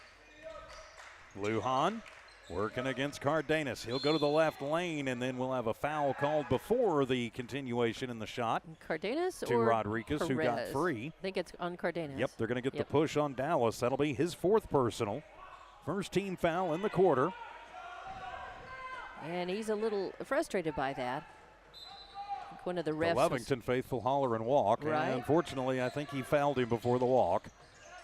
A: Lujan working against Cardenas. He'll go to the left lane, and then we'll have a foul called before the continuation in the shot.
B: Cardenas
A: to
B: or
A: Rodriguez,
B: Perez?
A: who got free.
B: I think it's on Cardenas.
A: Yep, they're going to get the push on Dallas. That'll be his 4th personal. First team foul in the quarter.
B: And he's a little frustrated by that. One of the refs.
A: The Lovington faithful holler and walk.
B: Right.
A: And unfortunately, I think he fouled him before the walk.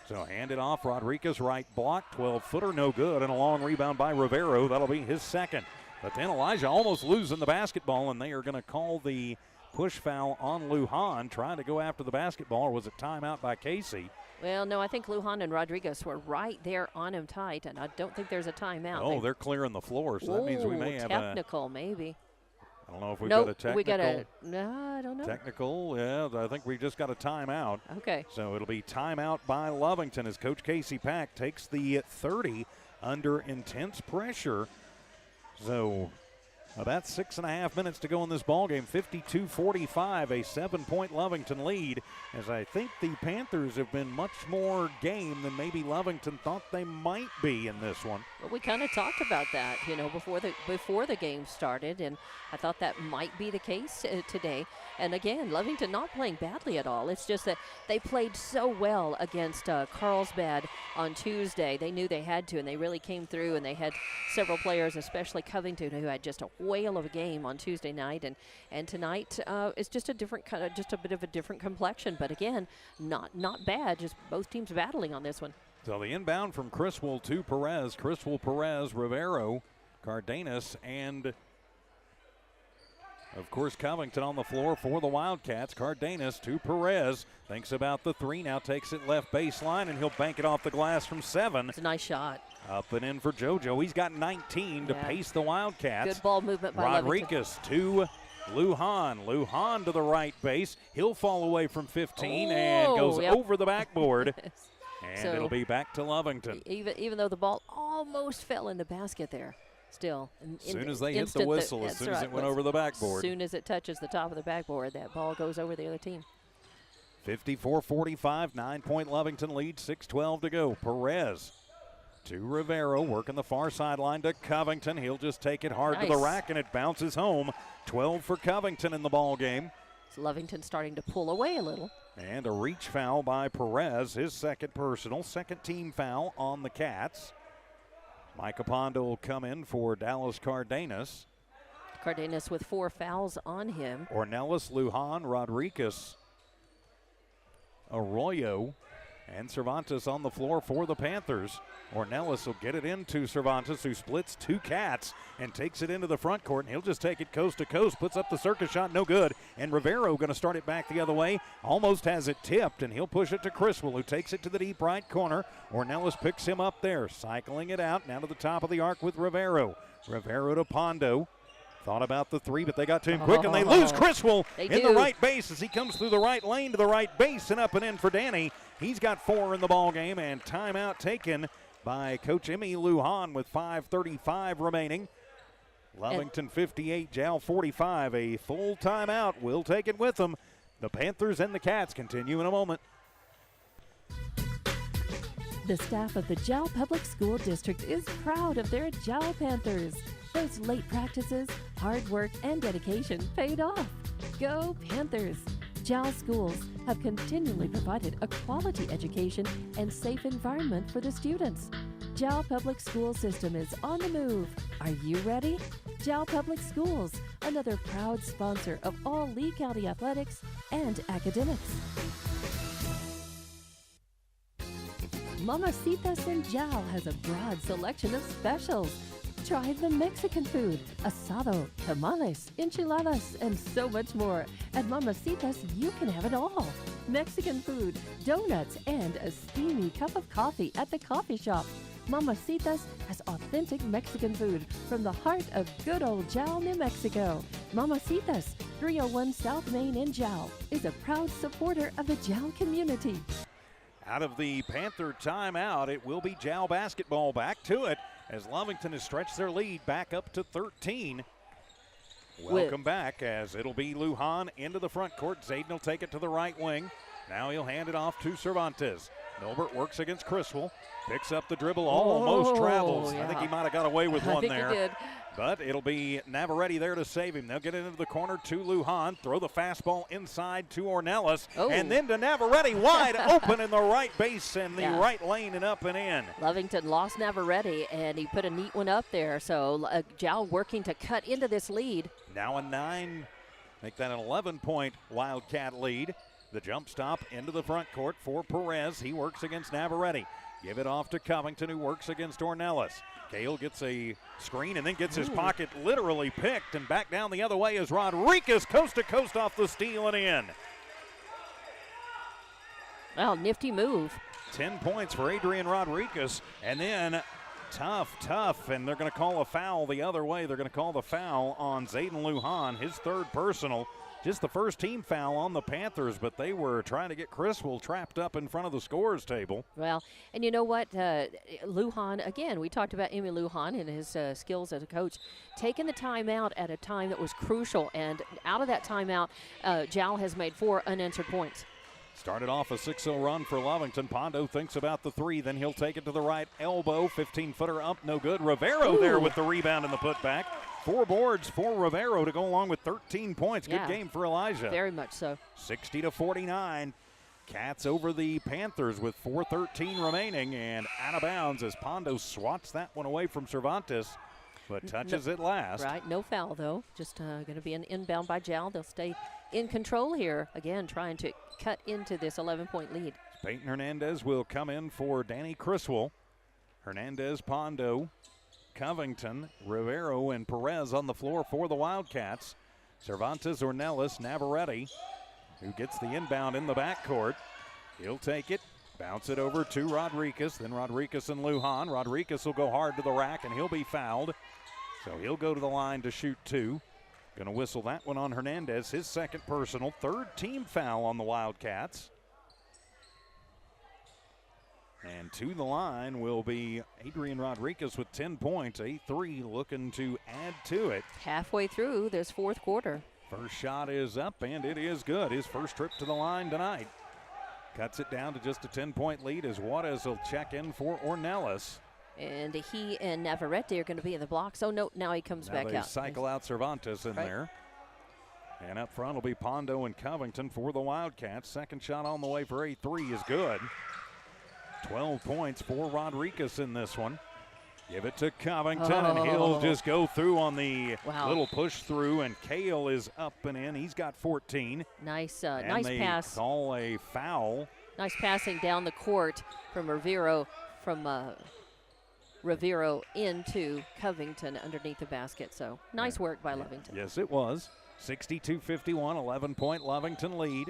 A: So hand it off. Rodriguez right block. 12-footer, no good. And a long rebound by Rivero. That'll be his 2nd. But then Elijah almost losing the basketball, and they are going to call the push foul on Lujan, trying to go after the basketball, or was it timeout by Casey?
B: Well, no, I think Lujan and Rodriguez were right there on him tight, and I don't think there's a timeout.
A: Oh, they're clearing the floor, so that means we may have
B: technical, maybe.
A: I don't know if we've
B: Nope,
A: got a technical.
B: we got a, no, I don't know.
A: Technical, yeah, I think we just got a timeout.
B: Okay.
A: So it'll be timeout by Lovington as Coach Casey Pack takes the 30 under intense pressure. So about 6.5 minutes to go in this ball game. 52-45, a 7-point Lovington lead, as I think the Panthers have been much more game than maybe Lovington thought they might be in this one.
B: Well, we kind of talked about that, before the game started, and I thought that might be the case today. And again, Lovington not playing badly at all. It's just that they played so well against Carlsbad on Tuesday. They knew they had to, and they really came through, and they had several players, especially Covington, who had just a whale of a game on Tuesday night. And tonight it's just a different just a bit of a different complexion. But again, not bad, just both teams battling on this one.
A: So the inbound from Criswell to Perez. Criswell, Perez, Rivero, Cardenas, and of course Covington on the floor for the Wildcats. Cardenas to Perez. Thinks about the three, now takes it left baseline, and he'll bank it off the glass from 7.
B: It's a nice shot.
A: Up and in for JoJo. He's got 19 to pace the Wildcats.
B: Good ball movement by
A: Rodriguez to Lujan. Lujan to the right base. He'll fall away from 15 and goes over the backboard. And
B: so
A: it'll be back to Lovington.
B: Even though the ball almost fell in the basket there, still.
A: As soon as they hit the whistle, as soon as it went over the backboard.
B: As soon as it touches the top of the backboard, that ball goes over the other team.
A: 54-45, 9-point Lovington lead, 6:12 to go. Perez to Rivero, working the far sideline to Covington. He'll just take it hard to the rack, and it bounces home. 12 for Covington in the ball game.
B: It's Lovington starting to pull away a little.
A: And a reach foul by Perez, his second personal, second team foul on the Cats. Micah Pondo will come in for Dallas Cardenas.
B: Cardenas with 4 fouls on him.
A: Ornelas, Lujan, Rodriguez, Arroyo, and Cervantes on the floor for the Panthers. Ornelas will get it into Cervantes, who splits 2 Cats and takes it into the front court, and he'll just take it coast to coast, puts up the circus shot, no good. And Rivero going to start it back the other way, almost has it tipped, and he'll push it to Criswell, who takes it to the deep right corner. Ornelas picks him up there, cycling it out, now to the top of the arc with Rivero. Rivero to Pondo. Thought about the 3, but they got to him quick, and they lose Criswell in the right base as he comes through the right lane to the right base and up and in for Danny. He's got 4 in the ball game, and timeout taken by Coach Emmy Lujan with 5:35 remaining. Lovington 58, Jal 45. A full timeout. We'll take it with them. The Panthers and the Cats continue in a moment.
C: The staff of the Jal Public School District is proud of their Jal Panthers. Those late practices, hard work, and dedication paid off. Go Panthers! Jal schools have continually provided a quality education and safe environment for the students. Jal Public School System is on the move. Are you ready? Jal Public Schools, another proud sponsor of all Lee County athletics and academics. Mamacitas in Jal has a broad selection of specials. Try the Mexican food, asado, tamales, enchiladas, and so much more. At Mamacitas, you can have it all. Mexican food, donuts, and a steamy cup of coffee at the coffee shop. Mamacitas has authentic Mexican food from the heart of good old Jal, New Mexico. Mamacitas, 301 South Main in Jal, is a proud supporter of the Jal community.
A: Out of the Panther timeout, it will be Jal basketball. Back to it as Lovington has stretched their lead back up to 13. Welcome back as it'll be Lujan into the front court. Zayden will take it to the right wing. Now he'll hand it off to Cervantes. Milbert works against Criswell. Picks up the dribble, almost travels.
B: Yeah.
A: I think he might have got away with one there.
B: He did.
A: But it'll be Navarrete there to save him. They'll get it into the corner to Lujan. Throw the fastball inside to Ornelas. And then to Navarrete, wide open in the right base and the right lane and up and in.
B: Lovington lost Navarrete, and he put a neat one up there. So Jal working to cut into this lead.
A: Now a 9, make that an 11-point Wildcat lead. The jump stop into the front court for Perez. He works against Navarrete. Give it off to Covington, who works against Ornelas. Cale gets a screen and then gets his pocket literally picked, and back down the other way is Rodriguez, coast to coast off the steal and in.
B: Well, nifty move.
A: 10 points for Adrian Rodriguez, and then tough, and they're going to call a foul the other way. They're going to call the foul on Zayden Lujan, his third personal. Just the first team foul on the Panthers, but they were trying to get Criswell trapped up in front of the scorers table.
B: Well, and you know what? Lujan, again, we talked about Emil Lujan and his skills as a coach, taking the timeout at a time that was crucial, and out of that timeout, Jal has made 4 unanswered points.
A: Started off a 6-0 run for Lovington. Pondo thinks about the 3, then he'll take it to the right elbow. 15-footer up, no good. Rivero there with the rebound and the putback. 4 boards for Rivero to go along with 13 points. Good game for Elijah.
B: Very much so.
A: 60-49. Cats over the Panthers with 4:13 remaining, and out of bounds as Pondo swats that one away from Cervantes, but touches it last.
B: Right, no foul though. Just going to be an inbound by Jal. They'll stay in control here. Again, trying to cut into this 11-point lead.
A: Peyton Hernandez will come in for Danny Criswell. Hernandez, Pondo, Covington, Rivero, and Perez on the floor for the Wildcats. Cervantes, Ornelas, Navarrete, who gets the inbound in the backcourt. He'll take it, bounce it over to Rodriguez, then Rodriguez and Lujan. Rodriguez will go hard to the rack, and he'll be fouled. So he'll go to the line to shoot 2. Going to whistle that one on Hernandez, his second personal, third team foul on the Wildcats. And to the line will be Adrian Rodriguez with 10 points, a 3 looking to add to it.
B: Halfway through this fourth quarter.
A: First shot is up, and it is good. His first trip to the line tonight. Cuts it down to just a 10-point lead as Juarez will check in for Ornelas.
B: And he and Navarrete are going to be in the blocks. Oh, no, now he comes back
A: They
B: out.
A: cycle out Cervantes in there. And up front will be Pondo and Covington for the Wildcats. Second shot on the way for a 3 is good. 12 points for Rodriguez in this one. Give it to Covington, and he'll just go through on the little push through, and Cale is up and in. He's got 14.
B: Nice
A: they
B: pass.
A: Call a foul.
B: Nice passing down the court from Rivero, Rivero into Covington underneath the basket. So nice work by Lovington.
A: Yes, it was. 62-51, 11-point Lovington lead.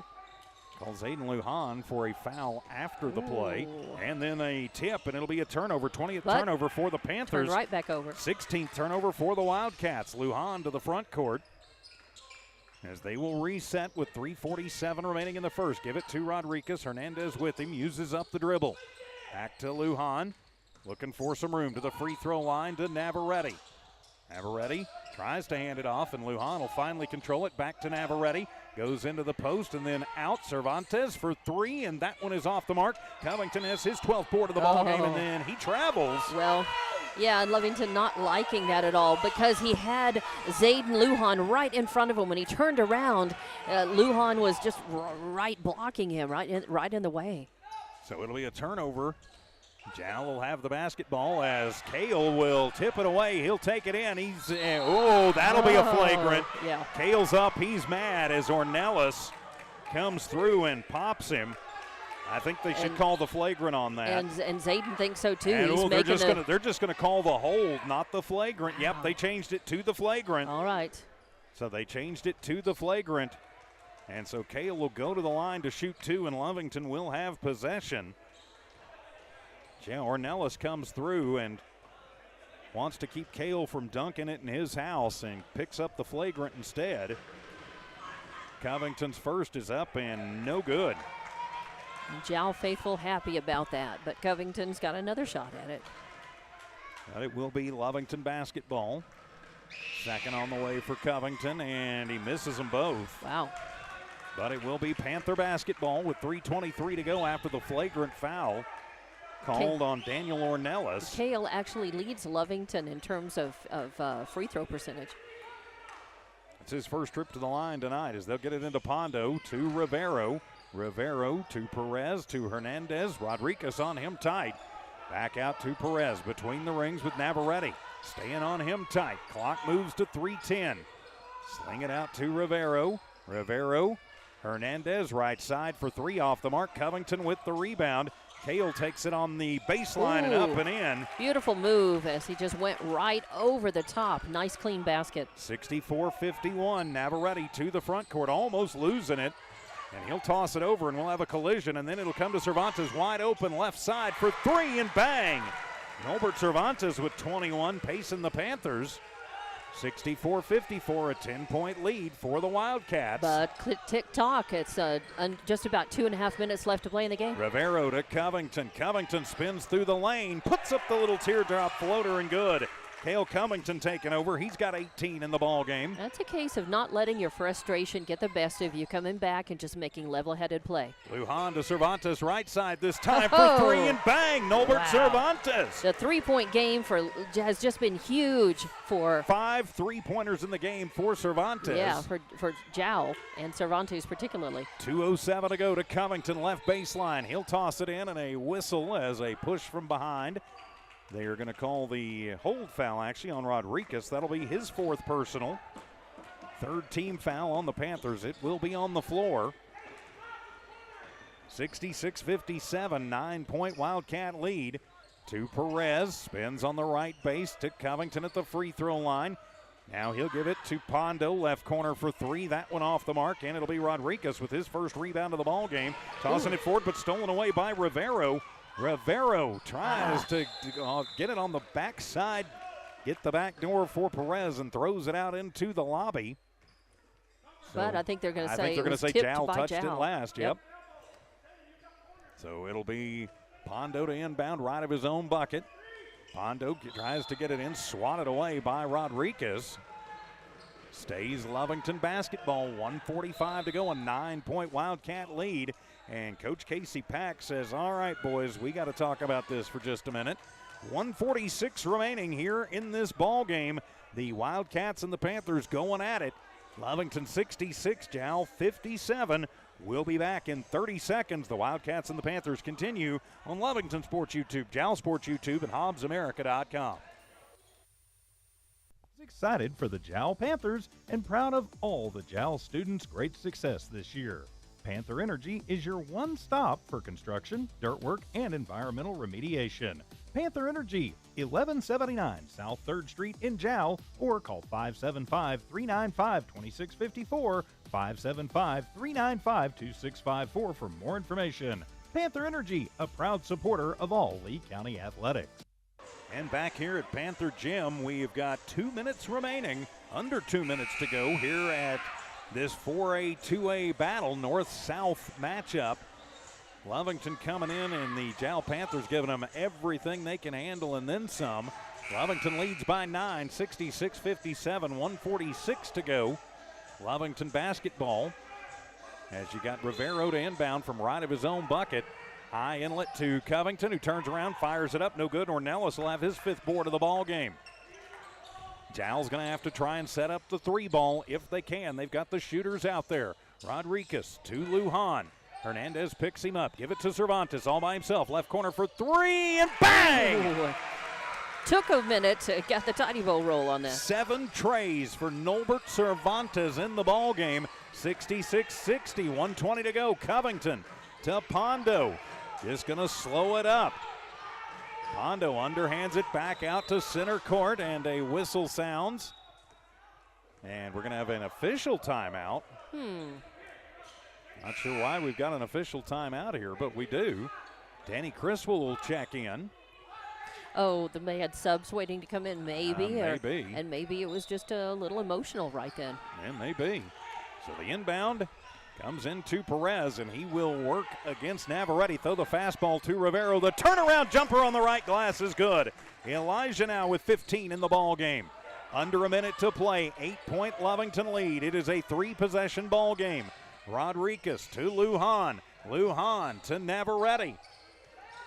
A: Calls Aiden Lujan for a foul after the play. And then a tip, and it'll be a turnover. 20th turnover for the Panthers.
B: Turn right back over.
A: 16th turnover for the Wildcats. Lujan to the front court as they will reset with 3:47 remaining in the first. Give it to Rodriguez. Hernandez with him. Uses up the dribble. Back to Lujan. Looking for some room to the free throw line to Navarrete. Navarrete tries to hand it off, and Lujan will finally control it. Back to Navarrete. Goes into the post and then out. Cervantes for 3, and that one is off the mark. Covington has his 12th board of the ball game, and then he travels.
B: Well, yeah, and Lovington not liking that at all because he had Zayden Lujan right in front of him. When he turned around, Lujan was just right blocking him, right in the way.
A: So it'll be a turnover. Jal will have the basketball as Cale will tip it away. He'll take it in. That'll be a flagrant.
B: Yeah.
A: Cale's up. He's mad as Ornelas comes through and pops him. I think they should call the flagrant on that.
B: And Zayden thinks so too.
A: And they're just gonna call the hold, not the flagrant. Yep, they changed it to the flagrant.
B: All right.
A: So they changed it to the flagrant. And so Cale will go to the line to shoot 2, and Lovington will have possession. Ornelas comes through and wants to keep Cale from dunking it in his house and picks up the flagrant instead. Covington's first is up and no good.
B: Jal faithful happy about that, but Covington's got another shot at it.
A: But it will be Lovington basketball. Second on the way for Covington, and he misses them both.
B: Wow.
A: But it will be Panther basketball with 3:23 to go after the flagrant foul called on Daniel Ornelas.
B: Cale actually leads Lovington in terms of free throw percentage.
A: It's his first trip to the line tonight as they'll get it into Pondo to Rivero. Rivero to Perez to Hernandez. Rodriguez on him tight. Back out to Perez between the rings with Navarrete. Staying on him tight. Clock moves to 3:10. Sling it out to Rivero. Rivero Hernandez right side for three off the mark. Covington with the rebound. Kale takes it on the baseline and up and in.
B: Beautiful move as he just went right over the top. Nice clean basket.
A: 64-51. Navarrete to the front court, almost losing it. And he'll toss it over and we'll have a collision, and then it'll come to Cervantes wide open left side for three and bang. Norbert Cervantes with 21 pacing the Panthers. 64-54, a 10-point lead for the Wildcats.
B: But tick-tock, it's just about 2.5 minutes left to play in the game.
A: Rivero to Covington. Covington spins through the lane, puts up the little teardrop floater and good. Cale Covington taking over. He's got 18 in the ball game.
B: That's a case of not letting your frustration get the best of you, coming back and just making level-headed play.
A: Lujan to Cervantes right side this time for three and bang. Norbert Cervantes.
B: The three-point game has just been huge for
A: 5 3-pointers in the game for Cervantes.
B: Yeah, for Jal and Cervantes particularly.
A: 2:07 to go to Covington left baseline. He'll toss it in and a whistle as a push from behind. They are going to call the hold foul, actually, on Rodriguez. That'll be his fourth personal. Third team foul on the Panthers. It will be on the floor. 66-57, 9-point Wildcat lead. To Perez, spins on the right base to Covington at the free throw line. Now he'll give it to Pondo, left corner for three. That one off the mark, and it'll be Rodriguez with his first rebound of the ball game. Tossing it forward, but stolen away by Rivero. Rivero tries to get it on the backside, get the back door for Perez, and throws it out into the lobby.
B: But I think they're going to say
A: Jal touched it last. Yep. So it'll be Pondo to inbound right of his own bucket. Pondo tries to get it in, swatted away by Rodriguez. Stays Lovington basketball, 1:45 to go, a 9-point Wildcat lead. And Coach Casey Pack says, all right, boys, we got to talk about this for just a minute. 1:46 remaining here in this ball game. The Wildcats and the Panthers going at it. Lovington 66, Jal 57. We'll be back in 30 seconds. The Wildcats and the Panthers continue on Lovington Sports YouTube, Jal Sports YouTube, and HobbsAmerica.com.
F: Excited for the Jal Panthers and proud of all the Jal students' great success this year. Panther Energy is your one stop for construction, dirt work, and environmental remediation. Panther Energy, 1179 South 3rd Street in Jal, or call 575-395-2654, 575-395-2654 for more information. Panther Energy, a proud supporter of all Lee County athletics.
A: And back here at Panther Gym, we've got 2 minutes remaining, under 2 minutes to go here at this 4A, 2A battle, north-south matchup. Lovington coming in, and the Jal Panthers giving them everything they can handle and then some. Lovington leads by 9, 66-57, 1:46 to go. Lovington basketball, as you got Rivero to inbound from right of his own bucket. High inlet to Covington, who turns around, fires it up, no good. Ornelas will have his fifth board of the ball game. Jal's going to have to try and set up the three ball if they can. They've got the shooters out there. Rodriguez to Lujan. Hernandez picks him up. Give it to Cervantes all by himself. Left corner for three, and bang!
B: Ooh. Took a minute to get the tiny bowl roll on that.
A: 7 trays for Norbert Cervantes in the ball game. 66-60, 1:20 to go. Covington to Pondo. Just going to slow it up. Pondo underhands it back out to center court, and a whistle sounds. And we're going to have an official timeout. Not sure why we've got an official timeout here, but we do. Danny Criswell will check in.
B: Oh, they had subs waiting to come in, maybe.
A: Maybe.
B: And maybe it was just a little emotional right then.
A: Yeah, maybe. So the inbound comes into Perez, and he will work against Navarrete. Throw the fastball to Rivero. The turnaround jumper on the right glass is good. Elijah now with 15 in the ball game. Under a minute to play. 8-point Lovington lead. It is a 3-possession ball game. Rodriguez to Lujan. Lujan to Navarrete.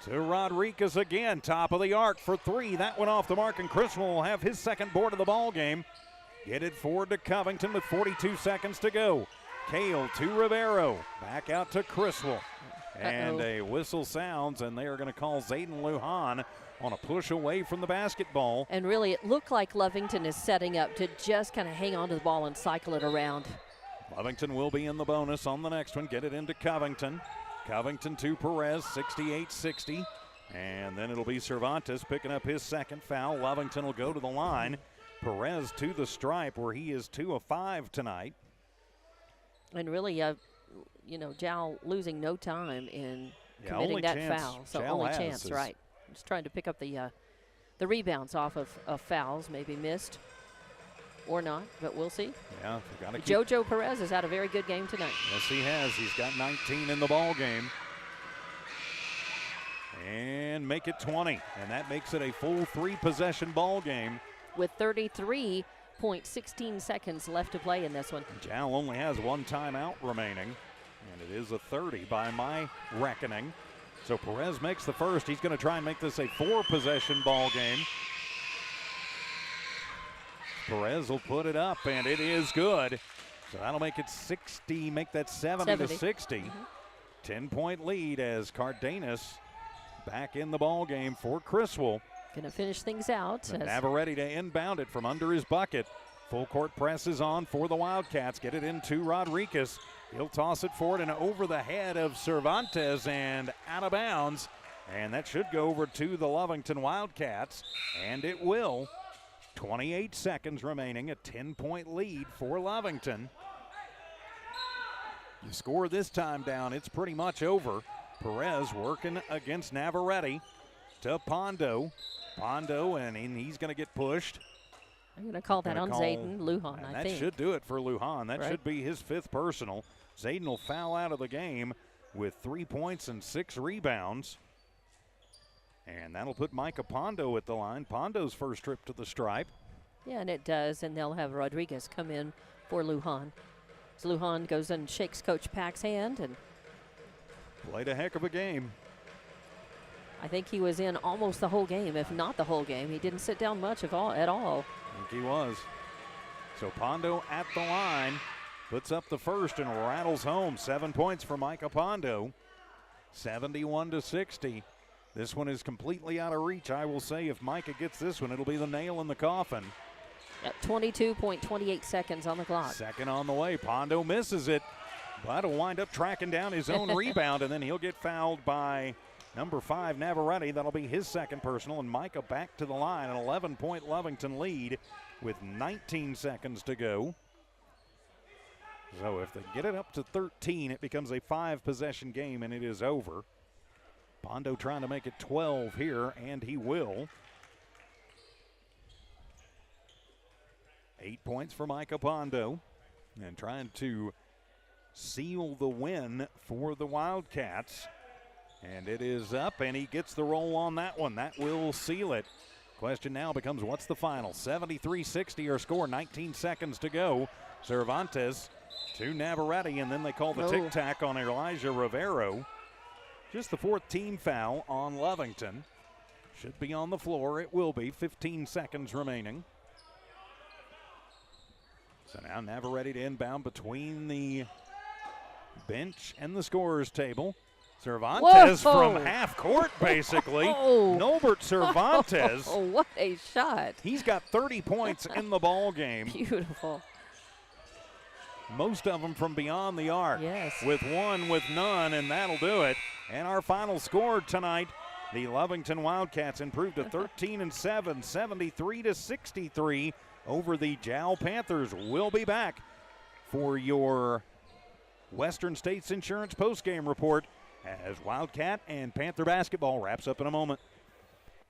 A: To Rodriguez again. Top of the arc for 3. That one off the mark, and Criswell will have his second board of the ball game. Get it forward to Covington with 42 seconds to go. Cale to Rivero. Back out to Criswell. And a whistle sounds, and they are going to call Zayden Lujan on a push away from the basketball.
B: And really, it looked like Lovington is setting up to just kind of hang on to the ball and cycle it around.
A: Lovington will be in the bonus on the next one. Get it into Covington. Covington to Perez, 68-60. And then it'll be Cervantes picking up his second foul. Lovington will go to the line. Perez to the stripe where he is 2 of 5 tonight.
B: And really, Jal losing no time in committing that foul. So
A: Jal
B: only chance, right. Just trying to pick up the rebounds off of fouls, maybe missed or not, but we'll see.
A: Yeah, got to
B: JoJo Perez has had a very good game tonight.
A: Yes, he has. He's got 19 in the ball game. And make it 20, and that makes it a full 3-possession ball game.
B: With 33.16 seconds left to play in this one.
A: Jal only has 1 timeout remaining, and it is a 30 by my reckoning. So Perez makes the first. He's going to try and make this a 4-possession ball game. Perez will put it up, and it is good. So that'll make it 60, make that 70 to 60. 10-point lead as Cardenas back in the ball game for Criswell.
B: Going to finish things out.
A: Never ready to inbound it from under his bucket. Full court press is on for the Wildcats. Get it into Rodriguez. He'll toss it forward and over the head of Cervantes and out of bounds. And that should go over to the Lovington Wildcats, and it will. 28 seconds remaining, a 10-point lead for Lovington. You score this time down, it's pretty much over. Perez working against Navarrete to Pondo. Pondo, and he's going to get pushed.
B: I'm going to call that on Zayden Lujan, I think.
A: That should do it for Lujan. That
B: right.
A: should be his 5th personal. Zayden will foul out of the game with 3 points and 6 rebounds. And that'll put Micah Pondo at the line. Pondo's first trip to the stripe.
B: Yeah, and it does, and they'll have Rodriguez come in for Lujan. So Lujan goes and shakes Coach Pack's hand and
A: played a heck of a game.
B: I think he was in almost the whole game, if not the whole game. He didn't sit down much at all.
A: I think he was. So Pondo at the line, puts up the first and rattles home. 7 points for Micah Pondo. 71 to 60. This one is completely out of reach. I will say if Micah gets this one, it'll be the nail in the coffin.
B: At 22.28 seconds on the clock.
A: Second on the way. Pondo misses it, but will wind up tracking down his own rebound, and then he'll get fouled by number 5, Navarrete. That'll be his 2nd personal, and Micah back to the line. An 11-point Lovington lead with 19 seconds to go. So if they get it up to 13, it becomes a 5-possession game, and it is over. Pondo trying to make it 12 here, and he will. 8 points for Micah Pondo, and trying to seal the win for the Wildcats. And it is up, and he gets the roll on that one. That will seal it. Question now becomes, what's the final? 73-60 or score, 19 seconds to go. Cervantes to Navarrete, and then they call the tic-tac on Elijah Rivero. Just the 4th team foul on Lovington. Should be on the floor. It will be. 15 seconds remaining. So now Navarrete to inbound between the bench and the scorer's table. Cervantes from half court, basically. Norbert Cervantes.
B: Oh, what a shot.
A: He's got 30 points in the ball game.
B: Beautiful.
A: Most of them from beyond the arc.
B: Yes.
A: With one, with none, and that'll do it. And our final score tonight, the Lovington Wildcats improved to 13-7, 73 to 63 over the Jal Panthers. We'll be back for your Western States Insurance postgame report as Wildcat and Panther basketball wraps up in a moment.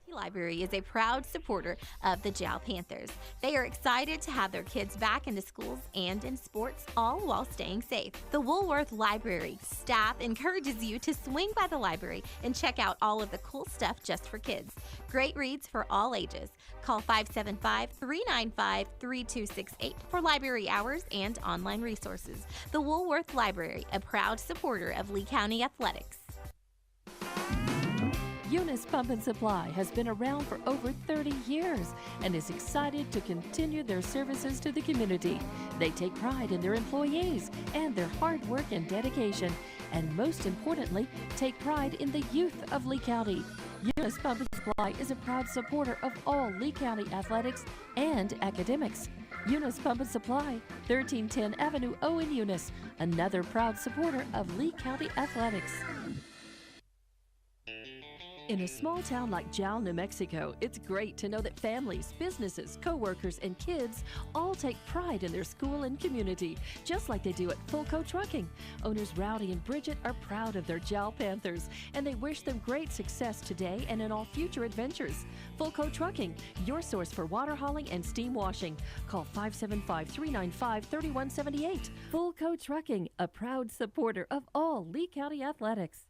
D: Library is a proud supporter of the Jal Panthers. They are excited to have their kids back into schools and in sports, all while staying safe. The Woolworth Library staff encourages you to swing by the library and check out all of the cool stuff just for kids. Great reads for all ages. Call 575-395-3268 for library hours and online resources. The Woolworth Library, a proud supporter of Lee County Athletics.
C: Eunice Pump and Supply has been around for over 30 years and is excited to continue their services to the community. They take pride in their employees and their hard work and dedication, and most importantly, take pride in the youth of Lee County. Eunice Pump and Supply is a proud supporter of all Lee County athletics and academics. Eunice Pump and Supply, 1310 Avenue O in Eunice, another proud supporter of Lee County Athletics. In a small town like Jal, New Mexico, it's great to know that families, businesses, co-workers, and kids all take pride in their school and community, just like they do at Fulco Trucking. Owners Rowdy and Bridget are proud of their Jal Panthers, and they wish them great success today and in all future adventures. Fulco Trucking, your source for water hauling and steam washing. Call 575-395-3178. Fulco Trucking, a proud supporter of all Lee County athletics.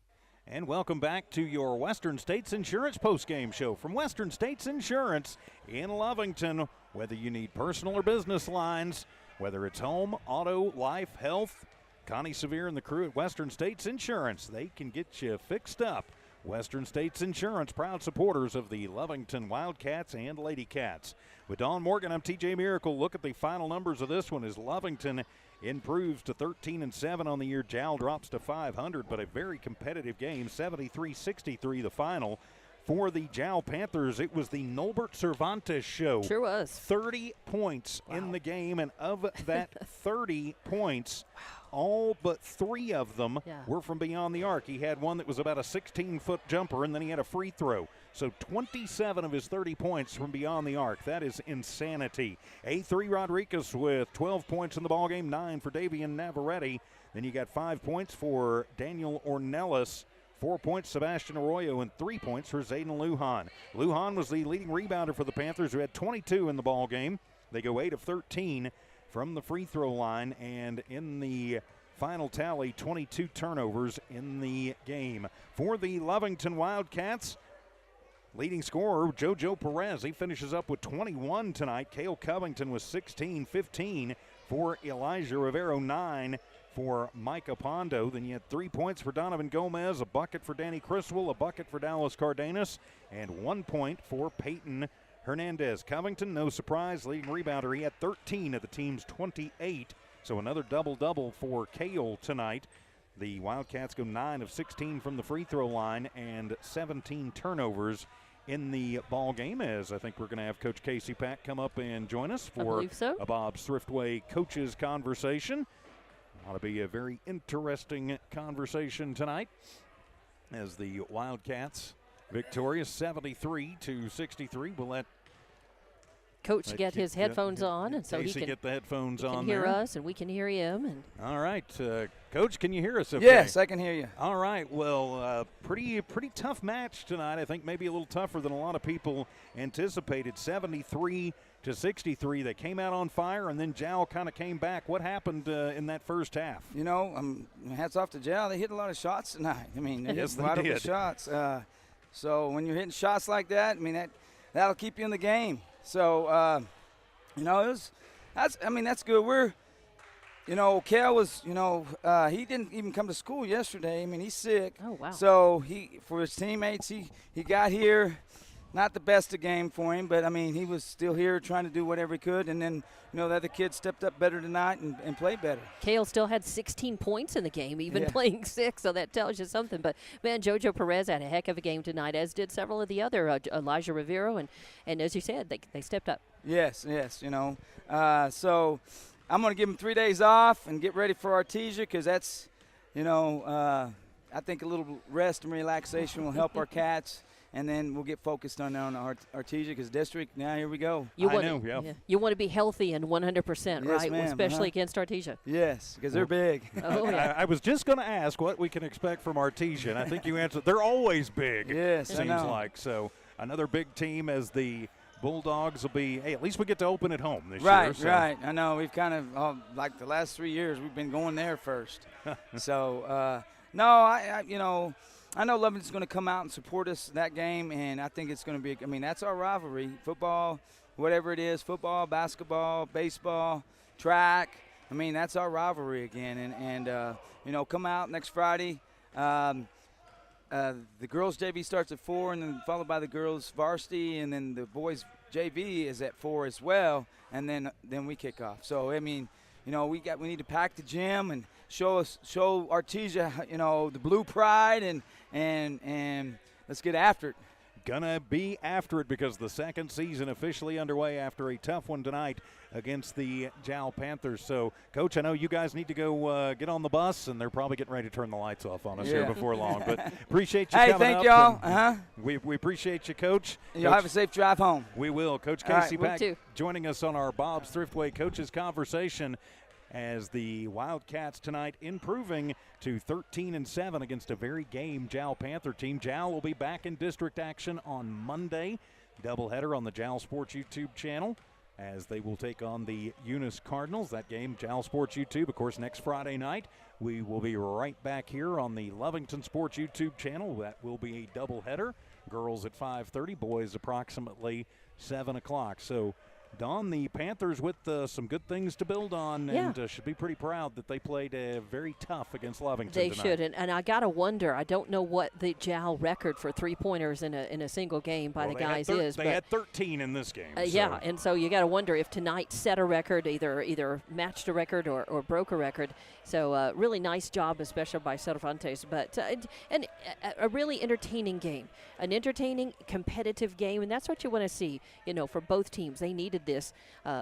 A: And welcome back to your Western States Insurance postgame show from Western States Insurance in Lovington. Whether you need personal or business lines, whether it's home, auto, life, health, Connie Severe and the crew at Western States Insurance, they can get you fixed up. Western States Insurance, proud supporters of the Lovington Wildcats and Lady Cats. With Dawn Morgan, I'm TJ Miracle. Look at the final numbers of this one as Lovington improves to 13-7 on the year. Jal drops to 500, but a very competitive game, 73-63 the final. For the Jal Panthers, it was the Nolbert Cervantes show.
B: Sure was.
A: 30 points in the game, and of that 30 points, all but 3 of them were from beyond the arc. He had one that was about a 16-foot jumper, and then he had a free throw. So 27 of his 30 points from beyond the arc. That is insanity. A3 Rodriguez with 12 points in the ballgame, 9 for Davian Navarrete. Then you got 5 points for Daniel Ornelas, 4 points Sebastian Arroyo, and 3 points for Zayden Lujan. Lujan was the leading rebounder for the Panthers, who had 22 in the ballgame. They go 8 of 13 from the free throw line, and in the final tally, 22 turnovers in the game. For the Lovington Wildcats, leading scorer, JoJo Perez, he finishes up with 21 tonight. Cale Covington was 16, 15 for Elijah Rivero, 9 for Micah Pondo. Then you had 3 points for Donovan Gomez, a bucket for Danny Criswell, a bucket for Dallas Cardenas, and 1 point for Peyton Hernandez. Covington, no surprise, leading rebounder. He had 13 of the team's 28, so another double-double for Cale tonight. The Wildcats go 9 of 16 from the free throw line and 17 turnovers in the ball game, as I think we're going to have Coach Casey Pack come up and join us for a Bob's Thriftway Coaches Conversation. Ought to be a very interesting conversation tonight as the Wildcats victorious 73-63. We'll let
B: Coach get his headphones on, and so he can
A: get the headphones on.
B: Hear us, and we can hear him. And
A: all right, Coach, can you hear us? Okay?
M: Yes, I can hear you.
A: All right. Well, pretty tough match tonight. I think maybe a little tougher than a lot of people anticipated. 73-63. They came out on fire, and then Jal kind of came back. What happened in that first half?
M: You know, hats off to Jal. They hit a lot of shots tonight. I mean, they
A: yes,
M: hit wide open shots. So when you're hitting shots like that, I mean that'll keep you in the game. So, you know, that's good. Kel was, he didn't even come to school yesterday. I mean, he's sick.
B: Oh, wow.
M: So for his teammates, he got here. Not the best of game for him, but, I mean, he was still here trying to do whatever he could. And then, the other kids stepped up better tonight and played better.
B: Cale still had 16 points in the game, even playing 6, so that tells you something. But, man, JoJo Perez had a heck of a game tonight, as did several of the other, Elijah Rivero. And as you said, they stepped up.
M: Yes, so I'm going to give him 3 days off and get ready for Artesia because that's, I think a little rest and relaxation will help our Cats. And then we'll get focused on Artesia because district. Now here we go.
B: You want to be healthy and 100%, right?
M: Ma'am,
B: especially against Artesia.
M: Yes, because they're big.
B: Oh, yeah.
A: I was just going to ask what we can expect from Artesia, and I think you answered. They're always big.
M: Yes,
A: seems like so. Another big team as the Bulldogs will be. Hey, at least we get to open at home this year. So.
M: Right. I know we've kind of like the last 3 years we've been going there first. So I know Lovington's going to come out and support us that game, and I think it's going to be – that's our rivalry. Football, whatever it is, football, basketball, baseball, track. That's our rivalry again. And come out next Friday. The girls' JV starts at 4 and then followed by the girls' varsity, and then the boys' JV is at 4 as well, and then we kick off. So, we need to pack the gym and show Artesia, the blue pride, and let's get after it.
A: gonna be after it because the second season officially underway after a tough one tonight against the Jal Panthers. So, Coach, I know you guys need to go get on the bus, and they're probably getting ready to turn the lights off on us here before long. But appreciate you coming up.
M: Hey, thank y'all.
A: We appreciate you, Coach.
M: Y'all have a safe drive home.
A: We will. Coach Casey Pack joining us on our Bob's Thriftway Coaches Conversation as the Wildcats tonight improving to 13-7 against a very game Jal Panther team. Jal will be back in district action on Monday. Doubleheader on the Jal Sports YouTube channel as they will take on the Eunice Cardinals. That game, Jal Sports YouTube, of course, next Friday night. We will be right back here on the Lovington Sports YouTube channel. That will be a doubleheader. Girls at 5:30, boys approximately 7 o'clock. So, Dawn, the Panthers with some good things to build on and should be pretty proud that they played very tough against Lovington
B: They
A: tonight.
B: should, and I got to wonder, I don't know what the Jal record for three-pointers in a single game by the guys is.
A: They had 13 in this game.
B: Yeah, and so you got to wonder if tonight set a record, either matched a record or broke a record. So really nice job, especially by Cervantes. But and a really entertaining game, an entertaining, competitive game, and that's what you want to see, for both teams. They needed this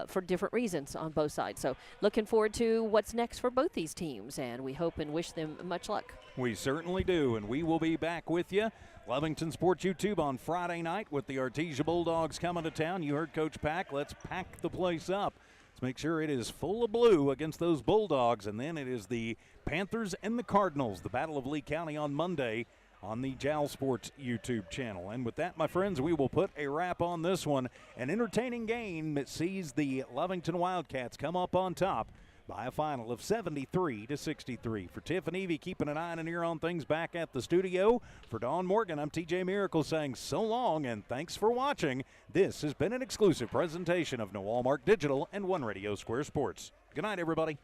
B: for different reasons on both sides. So looking forward to what's next for both these teams, and we hope and wish them much luck.
A: We certainly do, and we will be back with you. Lovington Sports YouTube on Friday night with the Artesia Bulldogs coming to town. You heard Coach Pack. Let's pack the place up. Let's make sure it is full of blue against those Bulldogs, and then it is the Panthers and the Cardinals, the Battle of Lee County on Monday on the Jal Sports YouTube channel. And with that, my friends, we will put a wrap on this one. An entertaining game that sees the Lovington Wildcats come up on top by a final of 73-63. For Tiff and Evie keeping an eye and an ear on things back at the studio, for Dawn Morgan, I'm TJ Miracle saying so long and thanks for watching. This has been an exclusive presentation of Walmart Digital and One Radio Square Sports. Good night, everybody.